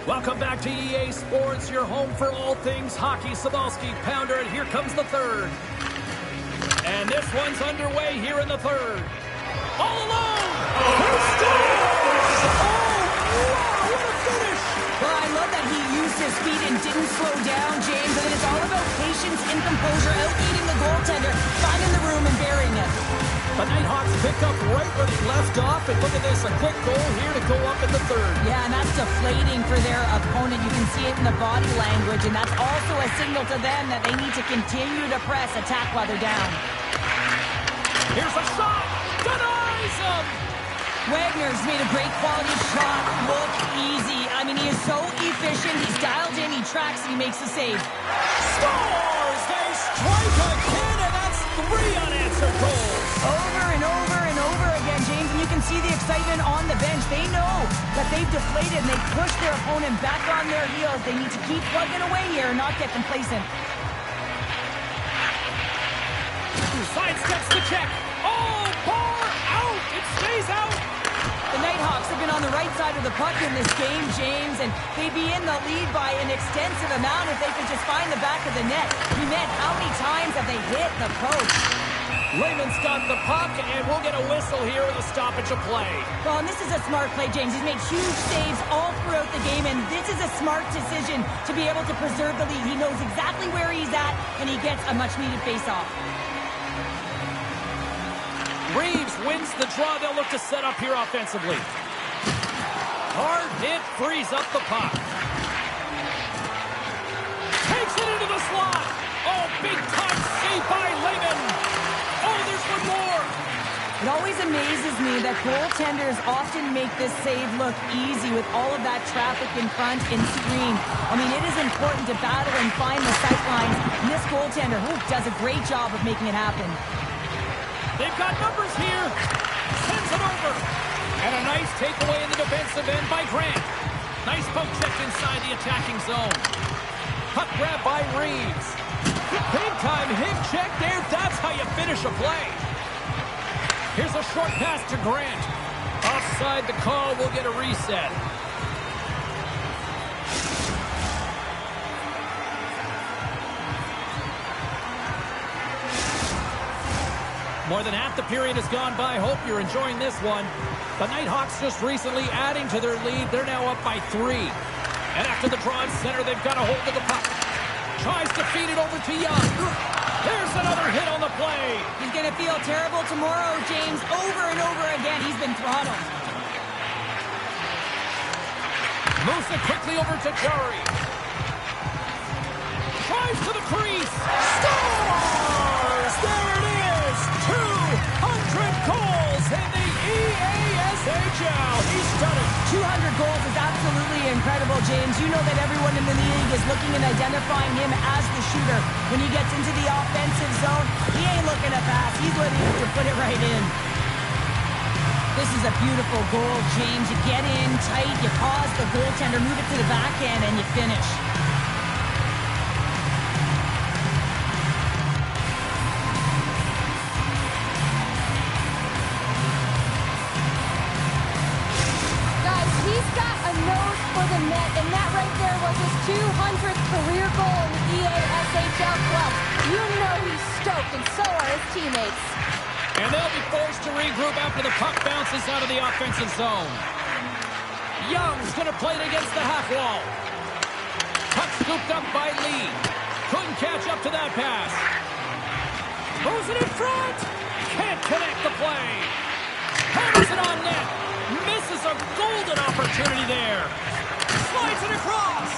Welcome back to EA Sports, your home for all things hockey. Sabalski, Pounder, and here comes the third. And this one's underway here in the third. All alone! He scores! Oh, wow, what a finish! Well, I love that he used his feet and didn't slow down, James. I mean, it's all about patience and composure, out-eating the goaltender, finding the room and burying it. The Nighthawks pick up right where they left off, and look at this, a quick goal here to go up in the third. Yeah, and that's deflating for their opponent. You can see it in the body language, and that's also a signal to them that they need to continue to press, attack while they're down. Here's a shot! Denies him! Wagner's made a great quality shot look easy. I mean, he is so efficient. He's dialed in, he tracks, and he makes the save. Scores! They strike again, and that's 3 unanswered goals. Over and over and over again, James, and you can see the excitement on the bench. They know that they've deflated, and they push their opponent back on their heels. They need to keep plugging away here and not get complacent. Sidesteps the check. Oh, bar out! It stays out! The Nighthawks have been on the right side of the puck in this game, James, and they'd be in the lead by an extensive amount if they could just find the back of the net. He meant how many times have they hit the post? Lehman's got the puck, and we'll get a whistle here with a stoppage of play. Well, and this is a smart play, James. He's made huge saves all throughout the game, and this is a smart decision to be able to preserve the lead. He knows exactly where he's at, and he gets a much-needed face-off. Reeves wins the draw. They'll look to set up here offensively. Hard hit, frees up the puck. Takes it into the slot. Oh, big-time save by Lehman. Oh, there's one more. It always amazes me that goaltenders often make this save look easy with all of that traffic in front and screen. I mean, it is important to battle and find the sight lines, and this goaltender does a great job of making it happen. They've got numbers here. Sends it over. And a nice takeaway in the defensive end by Grant. Nice poke check inside the attacking zone. Puck grab by Reeves. Big time hip check there. That's how you finish a play. Here's a short pass to Grant. Offside the call. We'll get a reset. More than half the period has gone by. Hope you're enjoying this one. The Nighthawks just recently adding to their lead. They're now up by 3. And after the draw in center, they've got a hold of the puck. Tries to feed it over to Young. There's another hit on the play. He's going to feel terrible tomorrow, James. Over and over again, he's been throttled. Moves it quickly over to Curry. Tries to the crease. Scores! There it is! 200 goals in the EASHL. He's done it. 200 goals is absolutely incredible, James. You know that everyone in the league is looking and identifying him as the shooter. When he gets into the offensive zone, he ain't looking to pass. He's looking to put it right in. This is a beautiful goal, James. You get in tight, you pause the goaltender, move it to the backhand, and you finish. Guys, he's got a nose for the net, and that right there was his 200th career goal in the EASHL club. You know he's stoked, and so are his teammates. And they'll be forced to regroup after the puck bounces out of the offensive zone. Young's going to play it against the half wall. Puck scooped up by Lee. Couldn't catch up to that pass. Throws it in front. Can't connect the play. Hammers it on net. Misses a golden opportunity there. Slides it across.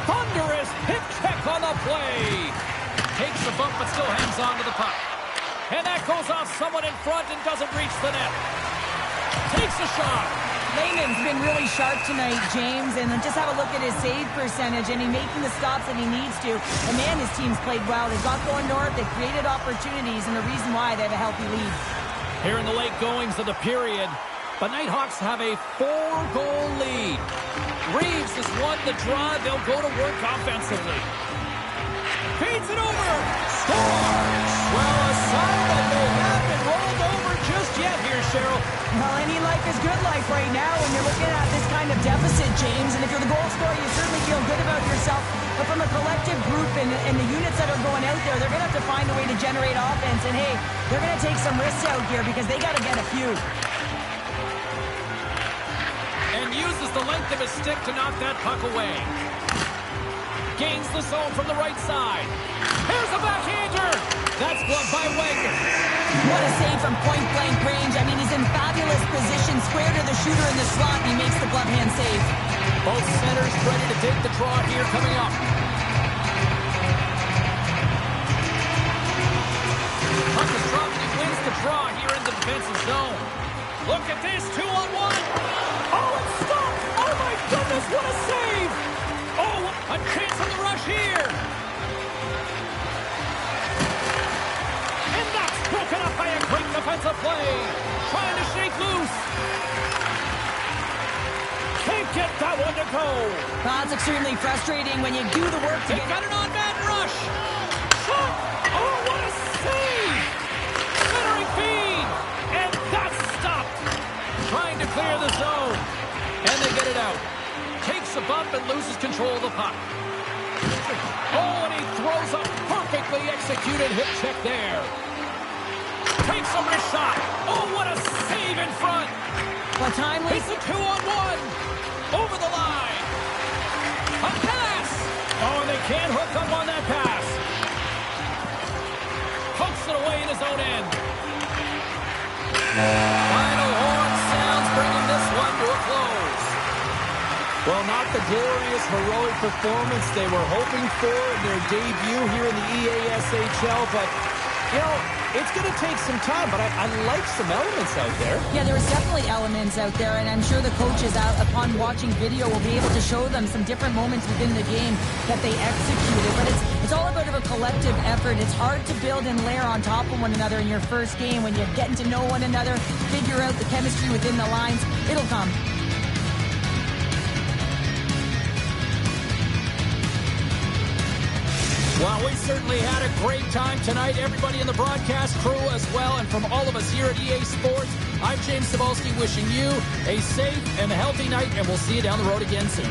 Thunderous hip check on the play. Takes the bump but still hangs on to the puck. And that goes off someone in front and doesn't reach the net. Takes a shot. Lehman's been really sharp tonight, James, and just have a look at his save percentage, and he's making the stops that he needs to. And man, his team's played well. They've got going north, they've created opportunities, and the reason why they have a healthy lead. Here in the late goings of the period, the Nighthawks have a 4-goal lead. Reeves has won the draw. They'll go to work offensively. Feeds it over. Scores! Well, a sign that they haven't been rolled over just yet here, Cheryl. Well, any life is good life right now when you're looking at this kind of deficit, James. And if you're the goal scorer, you certainly feel good about yourself. But from a collective group and the units that are going out there, they're going to have to find a way to generate offense. And, hey, they're going to take some risks out here because they got to get a few. And uses the length of his stick to knock that puck away. Gains the zone from the right side. Here's a backhander. That's gloved by Wagner. What a save from point-blank range. I mean, he's in fabulous position, square to the shooter in the slot, and he makes the glove hand save. Both centers ready to take the draw here coming up. Puck is dropped, and he wins the draw here in the defensive zone. Look at this, 2-on-1. Oh, it's stopped. Oh, my goodness, what a save. Oh, a chance on the rush here. And that's broken up by a great defensive play. Trying to shake loose. Can't get that one to go. That's extremely frustrating when you do the work to They got an on-man rush. Shot. Oh, what a save. Centering feed. And that's stopped. Trying to clear the zone. And they get it out. Takes a bump and loses control of the puck. Oh, and he throws a perfectly executed hip check there. Takes a wrist shot. Oh, what a save in front. What time It's a 2-on-1. Over the line. A pass. Oh, and they can't hook up on that pass. Pokes it away in his own end. Final horn sounds, bringing this one to a close. Well, not the glorious, heroic performance they were hoping for in their debut here in the EASHL, but, you know, it's going to take some time, but I like some elements out there. Yeah, there was definitely elements out there, and I'm sure the coaches, upon watching video, will be able to show them some different moments within the game that they executed. But it's all about a collective effort. It's hard to build and layer on top of one another in your first game when you're getting to know one another, figure out the chemistry within the lines. It'll come. Well, we certainly had a great time tonight. Everybody in the broadcast crew as well. And from all of us here at EA Sports, I'm James Cebulski wishing you a safe and healthy night. And we'll see you down the road again soon.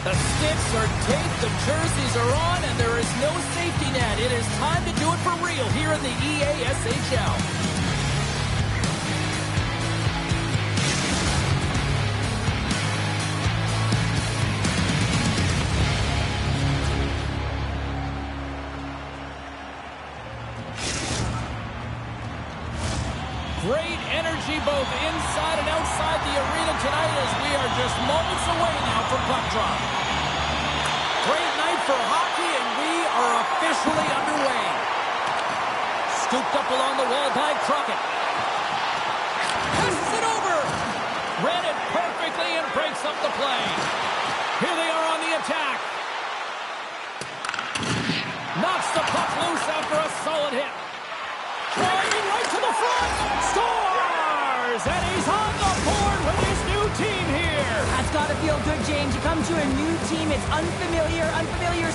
The sticks are taped, the jerseys are on, and there is no safety net. It is time to do it for real here in the EASHL. Great energy both inside and outside the arena tonight as we are just moments away now from puck drop. Great night for hockey, and we are officially underway. Scooped up along the wall by Crockett. Passes it over. Read it perfectly and breaks up the play. Here they are on the attack. Knocks the puck loose after a solid hit. Driving right to the front. Scores! And he's on the board with his new team here. That's got to feel good, James. You come to a new team, it's unfamiliar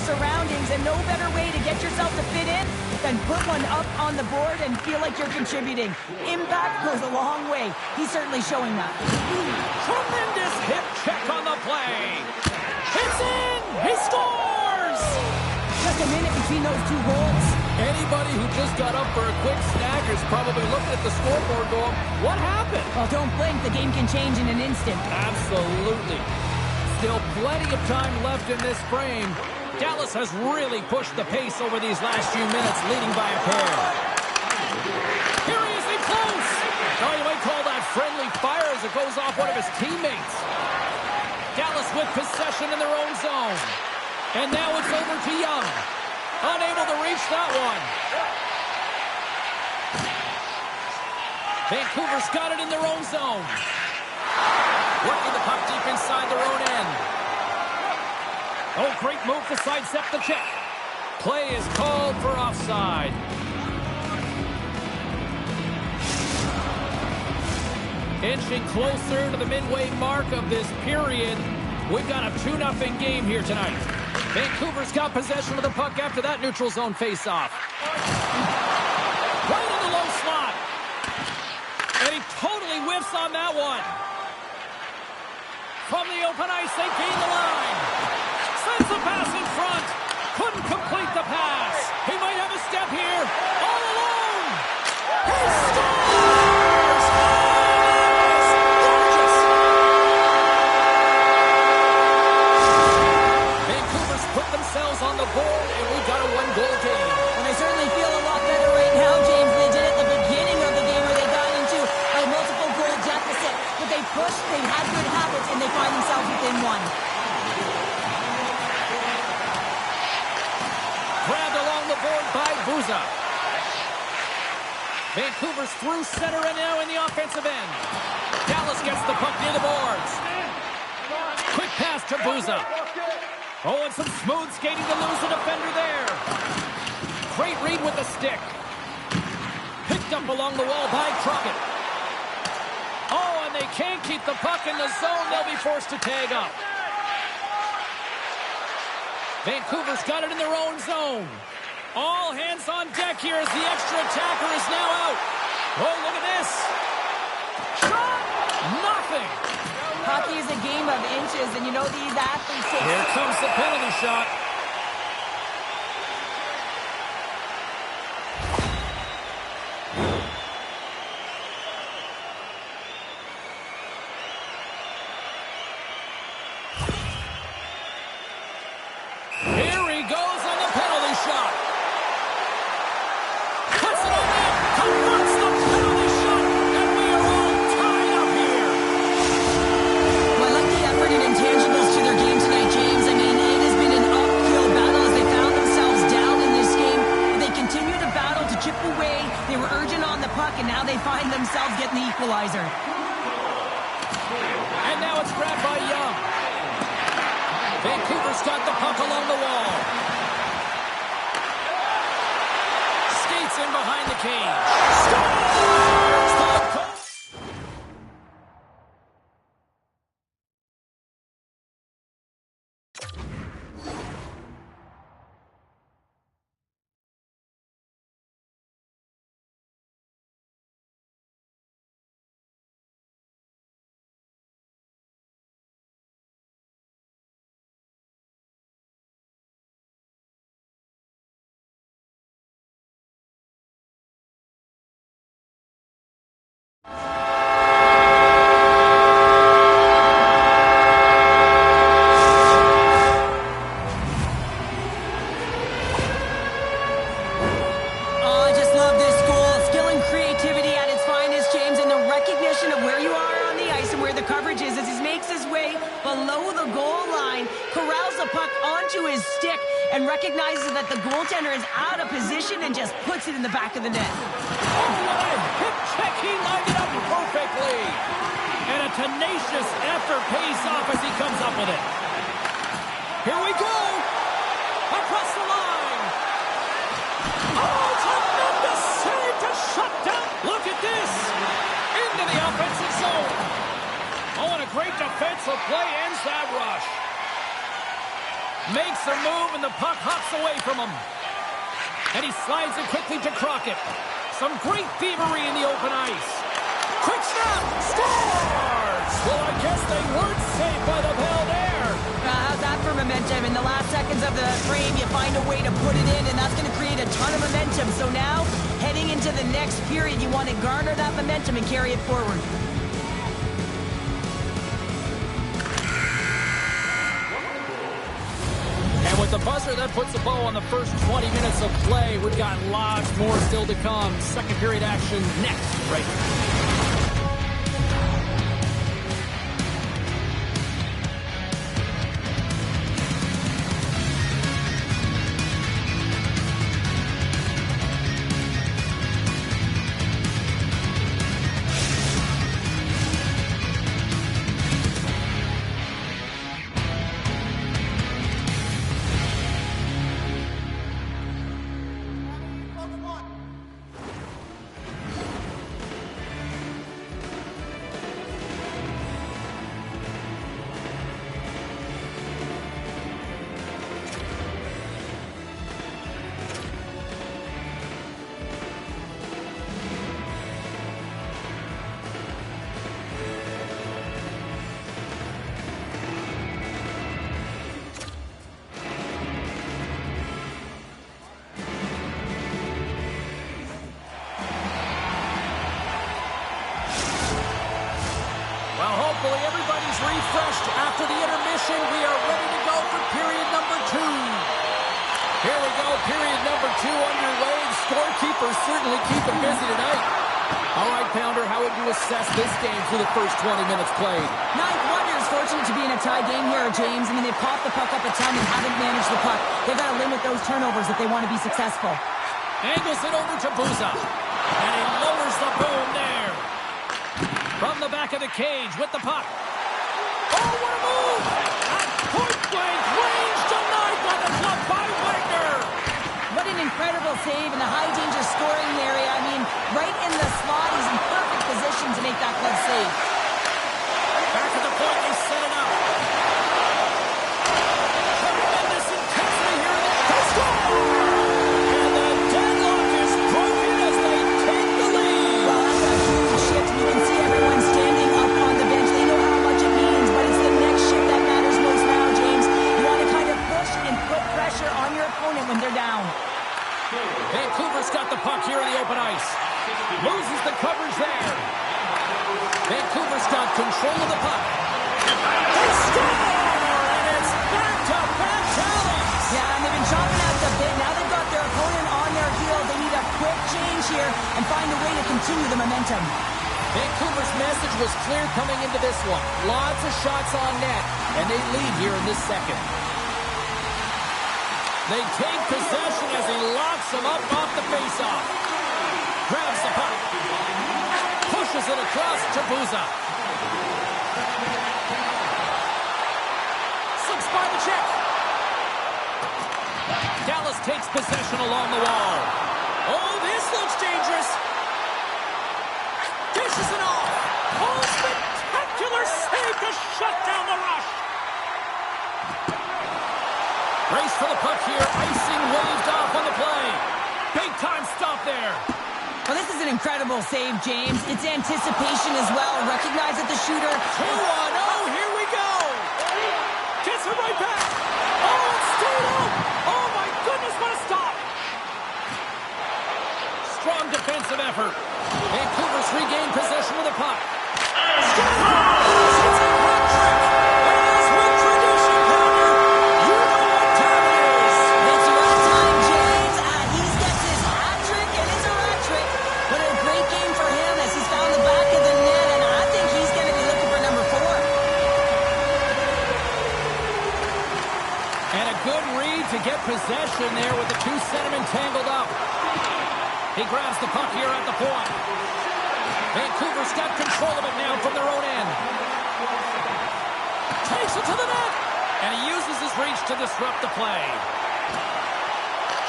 surroundings, and no better way to get yourself to fit in than put one up on the board and feel like you're contributing. Impact goes a long way. He's certainly showing that. Tremendous hip check on the play. It's in! He scores! Just a minute between those two goals. Anybody who just got up for a quick snack is probably looking at the scoreboard going, what happened? Well, don't blink. The game can change in an instant. Absolutely. Still plenty of time left in this frame. Dallas has really pushed the pace over these last few minutes, leading by a pair. Here he is in close. Now you might call that friendly fire as it goes off one of his teammates. Dallas with possession in their own zone. And now it's over to Young. Unable to reach that one. Vancouver's got it in their own zone. Working the puck deep inside their own end. Oh, great move to sidestep the check. Play is called for offside. Inching closer to the midway mark of this period. We've got a 2-0 game here tonight. Vancouver's got possession of the puck after that neutral zone face-off. Right in the low slot. And he totally whiffs on that one. From the open ice, they gain the line. Sends the pass in front. Couldn't complete the pass. He might have a step here. All alone. He scores! push, they had good habits, and they find themselves within one. Grabbed along the board by Buza. Vancouver's through center and now in the offensive end. Dallas gets the puck near the boards. Quick pass to Buza. Oh, and some smooth skating to lose the defender there. Great read with the stick. Picked up along the wall by Crockett. Oh, and they can't keep the puck in the zone. They'll be forced to tag up. Vancouver's got it in their own zone. All hands on deck here as the extra attacker is now out. Oh, look at this. Shot! Nothing. Hockey is a game of inches, and you know these athletes take... Here comes the penalty shot. Here he goes on the penalty shot. Puts it on net. Converts the penalty shot. And we are all tied up here. Well, I like the effort and intangibles to their game tonight, James. I mean, it has been an uphill battle as they found themselves down in this game. They continue to battle to chip away. They were urgent on the puck, and now they find themselves getting the equalizer. And now it's grabbed by Young. Vancouver's got the puck along the wall. Skates in behind the cage. Scores! The goal! Recognizes that the goaltender is out of position and just puts it in the back of the net. Oh, what a hip check. He lined it up perfectly. And a tenacious effort pays off as he comes up with it. Here we go. Across the line. Oh, tremendous save to shut down. Look at this. Into the offensive zone. Oh, and a great defensive play ends that rush. Makes a move, and the puck hops away from him. And he slides it quickly to Crockett. Some great thievery in the open ice. Quick snap! Scores! Well, I guess they weren't safe by the bell there. How's that for momentum? In the last seconds of the frame, you find a way to put it in, and that's going to create a ton of momentum. So now, heading into the next period, you want to garner that momentum and carry it forward. With the buzzer, that puts a bow on the first 20 minutes of play. We've got lots more still to come. Second period action next, right here. Hopefully everybody's refreshed after the intermission. We are ready to go for period number 2. Here we go, period number 2 underway. The scorekeepers certainly keep them busy tonight. All right, Pounder, how would you assess this game through the first 20 minutes played? Ninth Wonder is fortunate to be in a tie game here, James. I mean, they've caught the puck up a ton and haven't managed the puck. They've got to limit those turnovers if they want to be successful. Angles it over to Buza. And he lowers the boom there. From the back of the cage with the puck. Oh, what a move! At point-blank range, denied by the glove by Wagner. What an incredible save in the high-danger scoring area. I mean, right in the slot, he's in perfect position to make that glove save. Back at the point, they set it up. Tremendous intensity here. They score! And the deadlock is broken as they take the lead. Well, that's a huge shift. You can see everyone standing up on the bench. They know how much it means, but it's the next shift that matters most now, James. You want to kind of push and put pressure on your opponent when they're down. Vancouver's got the puck here in the open ice. Loses the coverage there. Vancouver's got control of the puck. They score! And it's back-to-back tallies! Yeah, and they've been chopping out the bit. Now they've got their opponent on their heels. They need a quick change here and find a way to continue the momentum. Vancouver's message was clear coming into this one. Lots of shots on net, and they lead here in this second. They take possession as he locks him up off the faceoff. Grabs the puck. Pushes it across to Buza. Slips by the check. Dallas takes possession along the wall. Oh, this looks dangerous. Dishes it off. Oh, spectacular save to shut down the rush. Race for the puck here. Icing waved off on the play. Big time stop there. Well, this is an incredible save, James. It's anticipation as well. Recognize that the shooter... 2-1. Oh, here we go. Gets it right back. Oh, it stayed up. Oh, my goodness, what a stop. Strong defensive effort. Vancouver's regained possession with the puck. To get possession there with the two centermen tangled up. He grabs the puck here at the point. Vancouver's got control of it now from their own end. Takes it to the net. And he uses his reach to disrupt the play.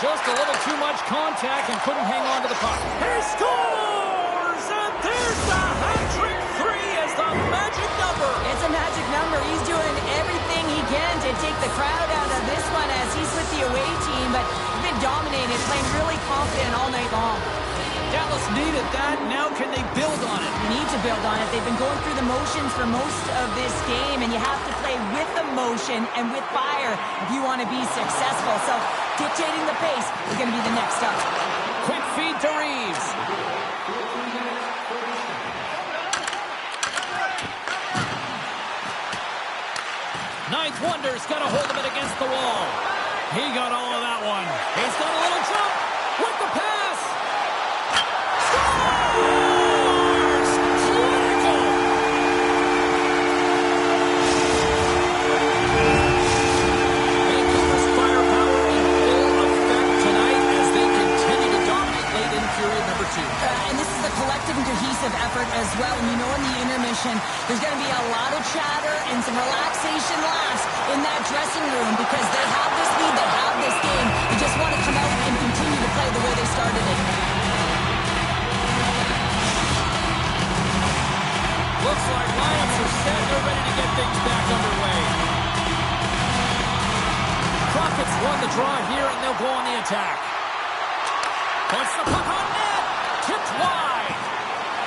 Just a little too much contact and couldn't hang on to the puck. He scores! And there's the hat-trick 3 as the magic number. It's a magic number. He's doing everything he can to take the crowd out of this one as he's with the away team, but he's been dominating, playing really confident all night long. Dallas needed that. Now can they build on it? You need to build on it. They've been going through the motions for most of this game, and you have to play with emotion and with fire if you want to be successful. So dictating the pace is going to be the next step. Quick feed to Reeves. Ninth Wonder's got a hold of it against the wall. He got all of that one. He's got a little jump with the pass. Scores! Clinical! Vancouver's firepower in full effect tonight as they continue to dominate late in period number 2. And this is a collective and cohesive effort as well. And you know in the intermission, there's going to be a lot of chatter and some relaxation laughs in that dressing room because they have this lead, they have this game. They just want to come out and continue to play the way they started it. Looks like lineups are set. They're ready to get things back underway. Rockets won the draw here, and they'll go on the attack. Puts the puck on net. Tipped wide.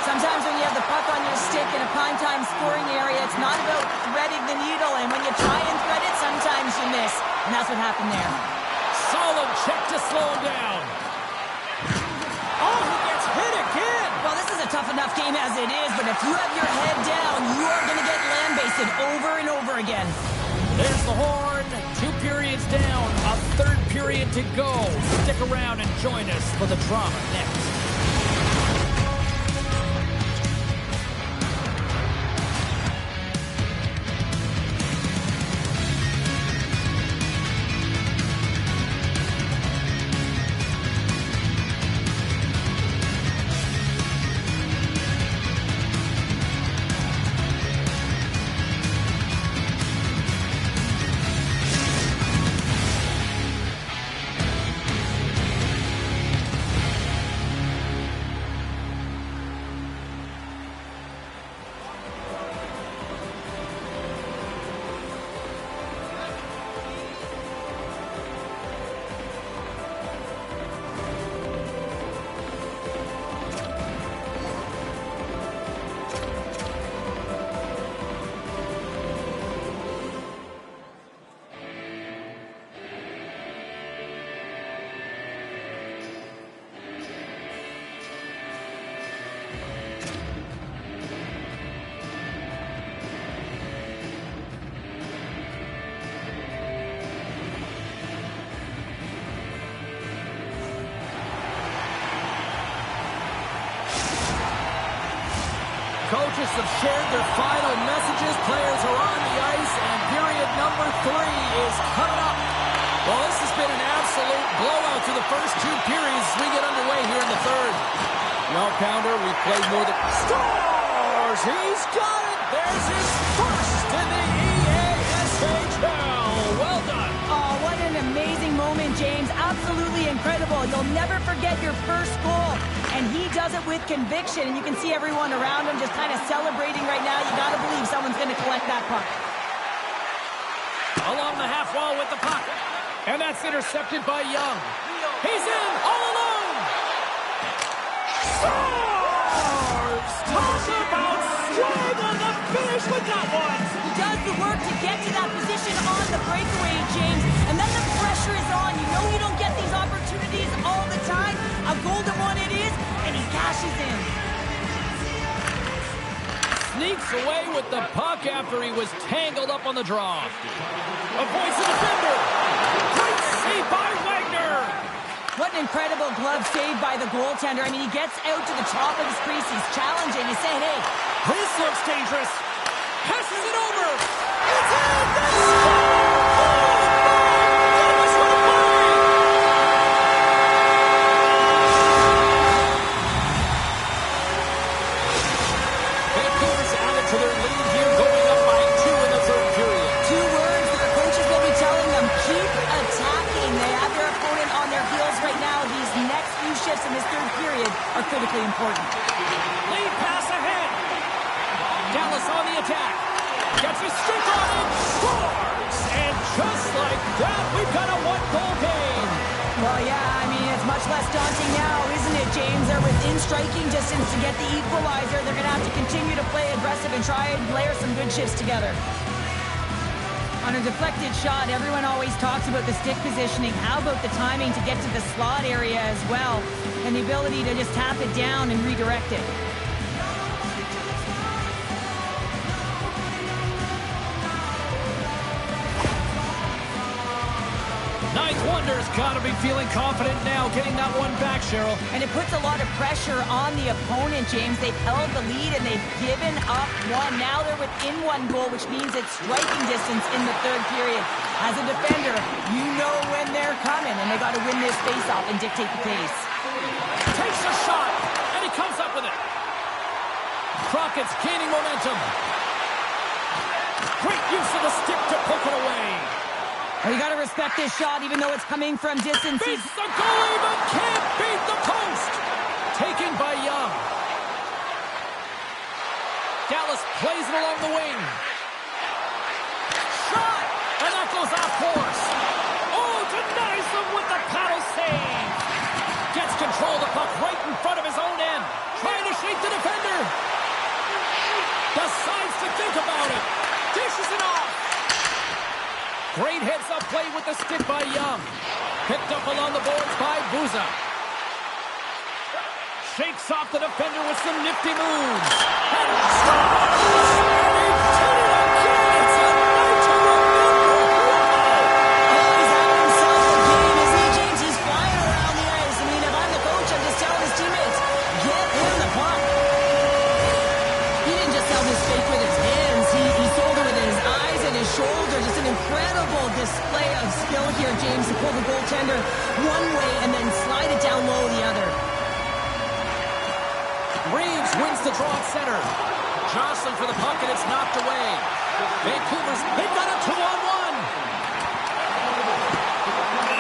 Sometimes when you have the puck on your stick in a primetime scoring area, it's not about threading the needle. And when you try and thread it, sometimes you miss. And that's what happened there. Solid check to slow him down. Oh, he gets hit again. Well, this is a tough enough game as it is, but if you have your head down, you are going to get land-based over and over again. There's the horn. 2 periods down. A third period to go. Stick around and join us for the drama next. coaches have shared their final messages. Players are on the ice, and period number 3 is coming up. Well, this has been an absolute blowout through the first 2 periods as we get underway here in the third. Well, Pounder, we've played more than... Scores! He's got it! There's his first in the EASHL. Well done. Oh, what an amazing moment, James. Absolutely incredible. You'll never forget your first goal. And he does it with conviction. And you can see everyone around him just kind of celebrating right now. You got to believe someone's going to collect that puck. Along the half wall with the puck. And that's intercepted by Young. He's in all alone. Scores! Talk about strong on the finish with that one. He does the work to get to that position on the breakaway, James. And then the pressure is on. You know you don't get these opportunities all the time. A golden one it is, and he cashes in. Sneaks away with the puck after he was tangled up on the draw. Avoids the defender. Great save by Wagner. What an incredible glove save by the goaltender. I mean, he gets out to the top of his crease. He's challenging. He's saying, hey, this looks dangerous. Passes it over. It's in. They score! In this third period are critically important. Lead pass ahead. Dallas on the attack. Gets a stick on it. Scores! And just like that, we've got a 1-goal game. Well, yeah, I mean, it's much less daunting now, isn't it, James? They're within striking distance to get the equalizer. They're going to have to continue to play aggressive and try and layer some good shifts together. On a deflected shot, everyone always talks about the stick positioning. How about the timing to get to the slot area as well? And the ability to just tap it down and redirect it. Ninth Wonder's got to be feeling confident now, getting that one back, Cheryl. And it puts a lot of pressure on the opponent, James. They've held the lead and they've given up one. Now they're within 1 goal, which means it's striking distance in the third period. As a defender, you know when they're coming, and they got to win this face-off and dictate the pace. Takes a shot, and he comes up with it. Crockett's gaining momentum. Great use of the stick to poke it away. Well, you got to respect this shot, even though it's coming from distance. Beats the goalie, but can't beat the post. Taken by Young. Dallas plays it along the wing. Shot! And that goes off course. Oh, denies them with the paddle save. Gets control of the puck right in front of his own end. Trying to shake the defender. Decides to think about it. Dishes it off. Great heads-up play with the stick by Young. Picked up along the boards by Buza. Shakes off the defender with some nifty moves. And scores! And he did it again! It's a night to remember! Oh, he's having himself a game, isn't he, James? He's flying around the ice. I mean, if I'm the coach, I'm just telling his teammates, get him the puck. He didn't just sell his fake with his hands. He sold it with his eyes and his shoulder. Just an incredible display of skill here, James, to pull the goaltender one way and then slide it down low the other. Reeves wins the draw at center. Jostling for the puck, and it's knocked away. They've got a 2-on-1.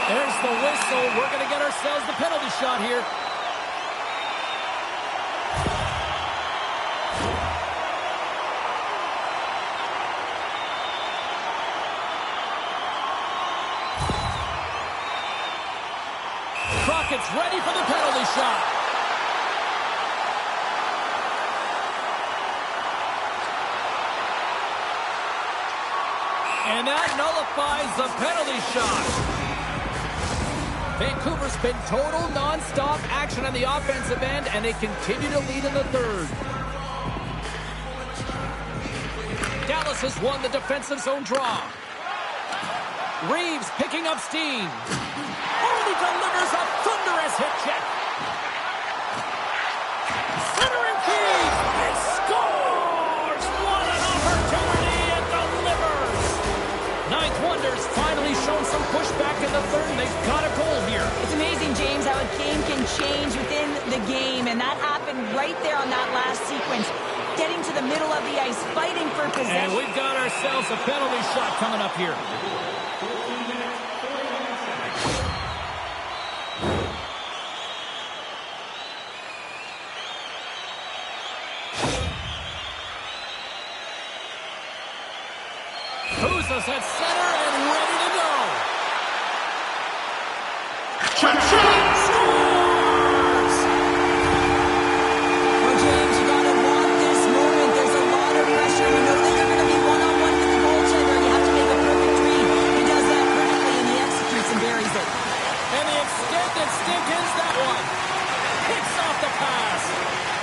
There's the whistle. We're going to get ourselves the penalty shot here. Crockett's ready for the penalty shot. And that nullifies the penalty shot. Vancouver's been total non-stop action on the offensive end, and they continue to lead in the third. Dallas has won the defensive zone draw. Reeves picking up steam. He delivers a thunderous hit check. Center and feed. They score! change within the game, and that happened right there on that last sequence. Getting to the middle of the ice, fighting for possession. And we've got ourselves a penalty shot coming up here. Who's at center and ready to go. Scores! Well, James, you gotta want this moment. There's a lot of pressure. You know that you're gonna be one-on-one with the goaltender. You have to make a perfect read. He does that perfectly, and he executes and buries it. And the extended stick hits that one. Hits off the pass.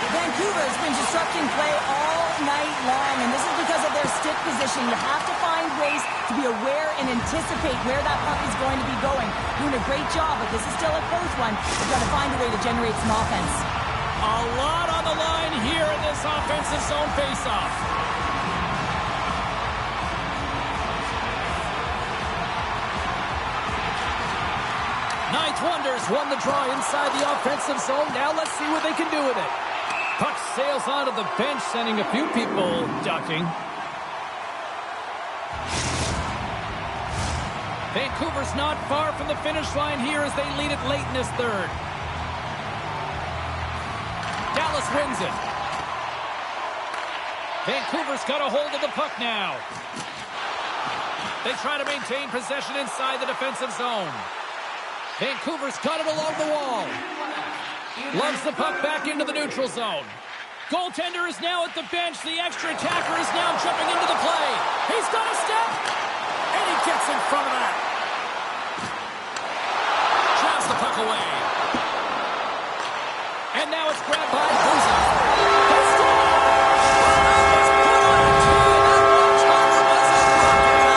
Vancouver has been disrupting play all night long, and this is because of their stick position. You have to find ways to be aware and anticipate where that puck is going to be going. Doing a great job, but this is still a close one. You've got to find a way to generate some offense. A lot on the line here in this offensive zone faceoff. Ninth Wonders won the draw inside the offensive zone. Now let's see what they can do with it. Puck sails onto the bench, sending a few people ducking. Vancouver's not far from the finish line here as they lead it late in this third. Dallas wins it. Vancouver's got a hold of the puck now. They try to maintain possession inside the defensive zone. Vancouver's got it along the wall. Loves the puck back into the neutral zone. Goaltender is now at the bench. The extra attacker is now jumping into the play. He's got a step. And he gets in front of that. Drives the puck away. And now it's grabbed by Buza.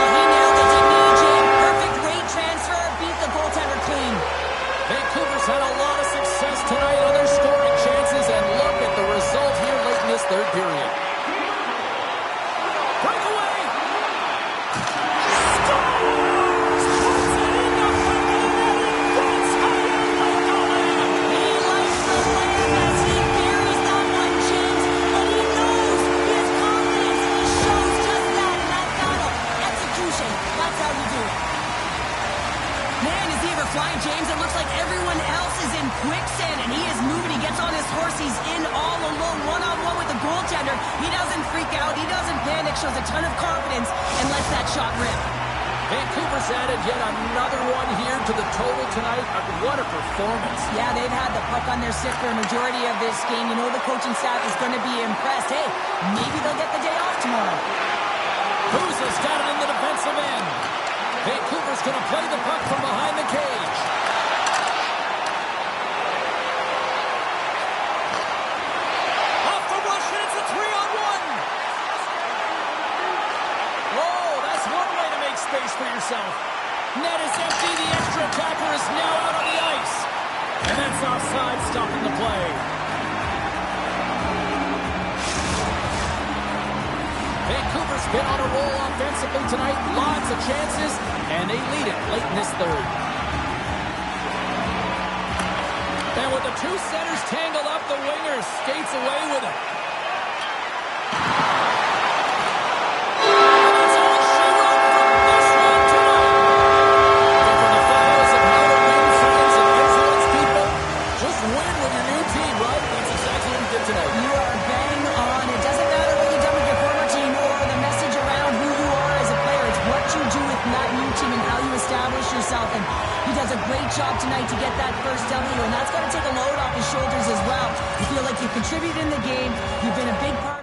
He nailed it, didn't he, Jake? Perfect rate transfer. Beat the goaltender clean. Vancouver's had a lot of success tonight on their scoring chances, and look at the result here late in this third period. Breakaway! Scores! Puts it in the back of the net, and that's how you like the lamb! He likes the lamb as he buries that one, James. But he knows his confidence. He shows just that in that battle. Execution. That's how you do it. Man, is he ever flying, James? It looks like everyone else is in quicksand, and he is moving. He gets on his horse. He's in all alone, one-on-one with the goaltender. He doesn't freak out. He doesn't panic. Shows a ton of confidence and lets that shot rip. Vancouver's added yet another one here to the total tonight. What a performance. Yeah, they've had the puck on their stick for a majority of this game. You know the coaching staff is going to be impressed. Hey, maybe they'll get the day off tomorrow. Buza's got it in the defensive end. Vancouver's going to play the puck from behind the cage. Off the rush, and it's a 3-on-1. Whoa, that's one way to make space for yourself. Net is empty. The extra attacker is now out on the ice. And that's offside, stopping the play. Vancouver's been on a roll offensively tonight. Lots of chances, and they lead it late in this third. And with the two centers tangled up, the winger skates away with it. And that's all she wrote from this one tonight. From the fellows of how to win friends and influence people, just win with your new team, right? That's exactly what we did tonight. You are bang on. It doesn't matter what you've done with your former team or the message around who you are as a player. It's what you do with that new team and how you establish yourself. And he does a great job tonight to get that first W, and that's going to take a load off his shoulders as well. You feel like you've contributed in the game. You've been a big part.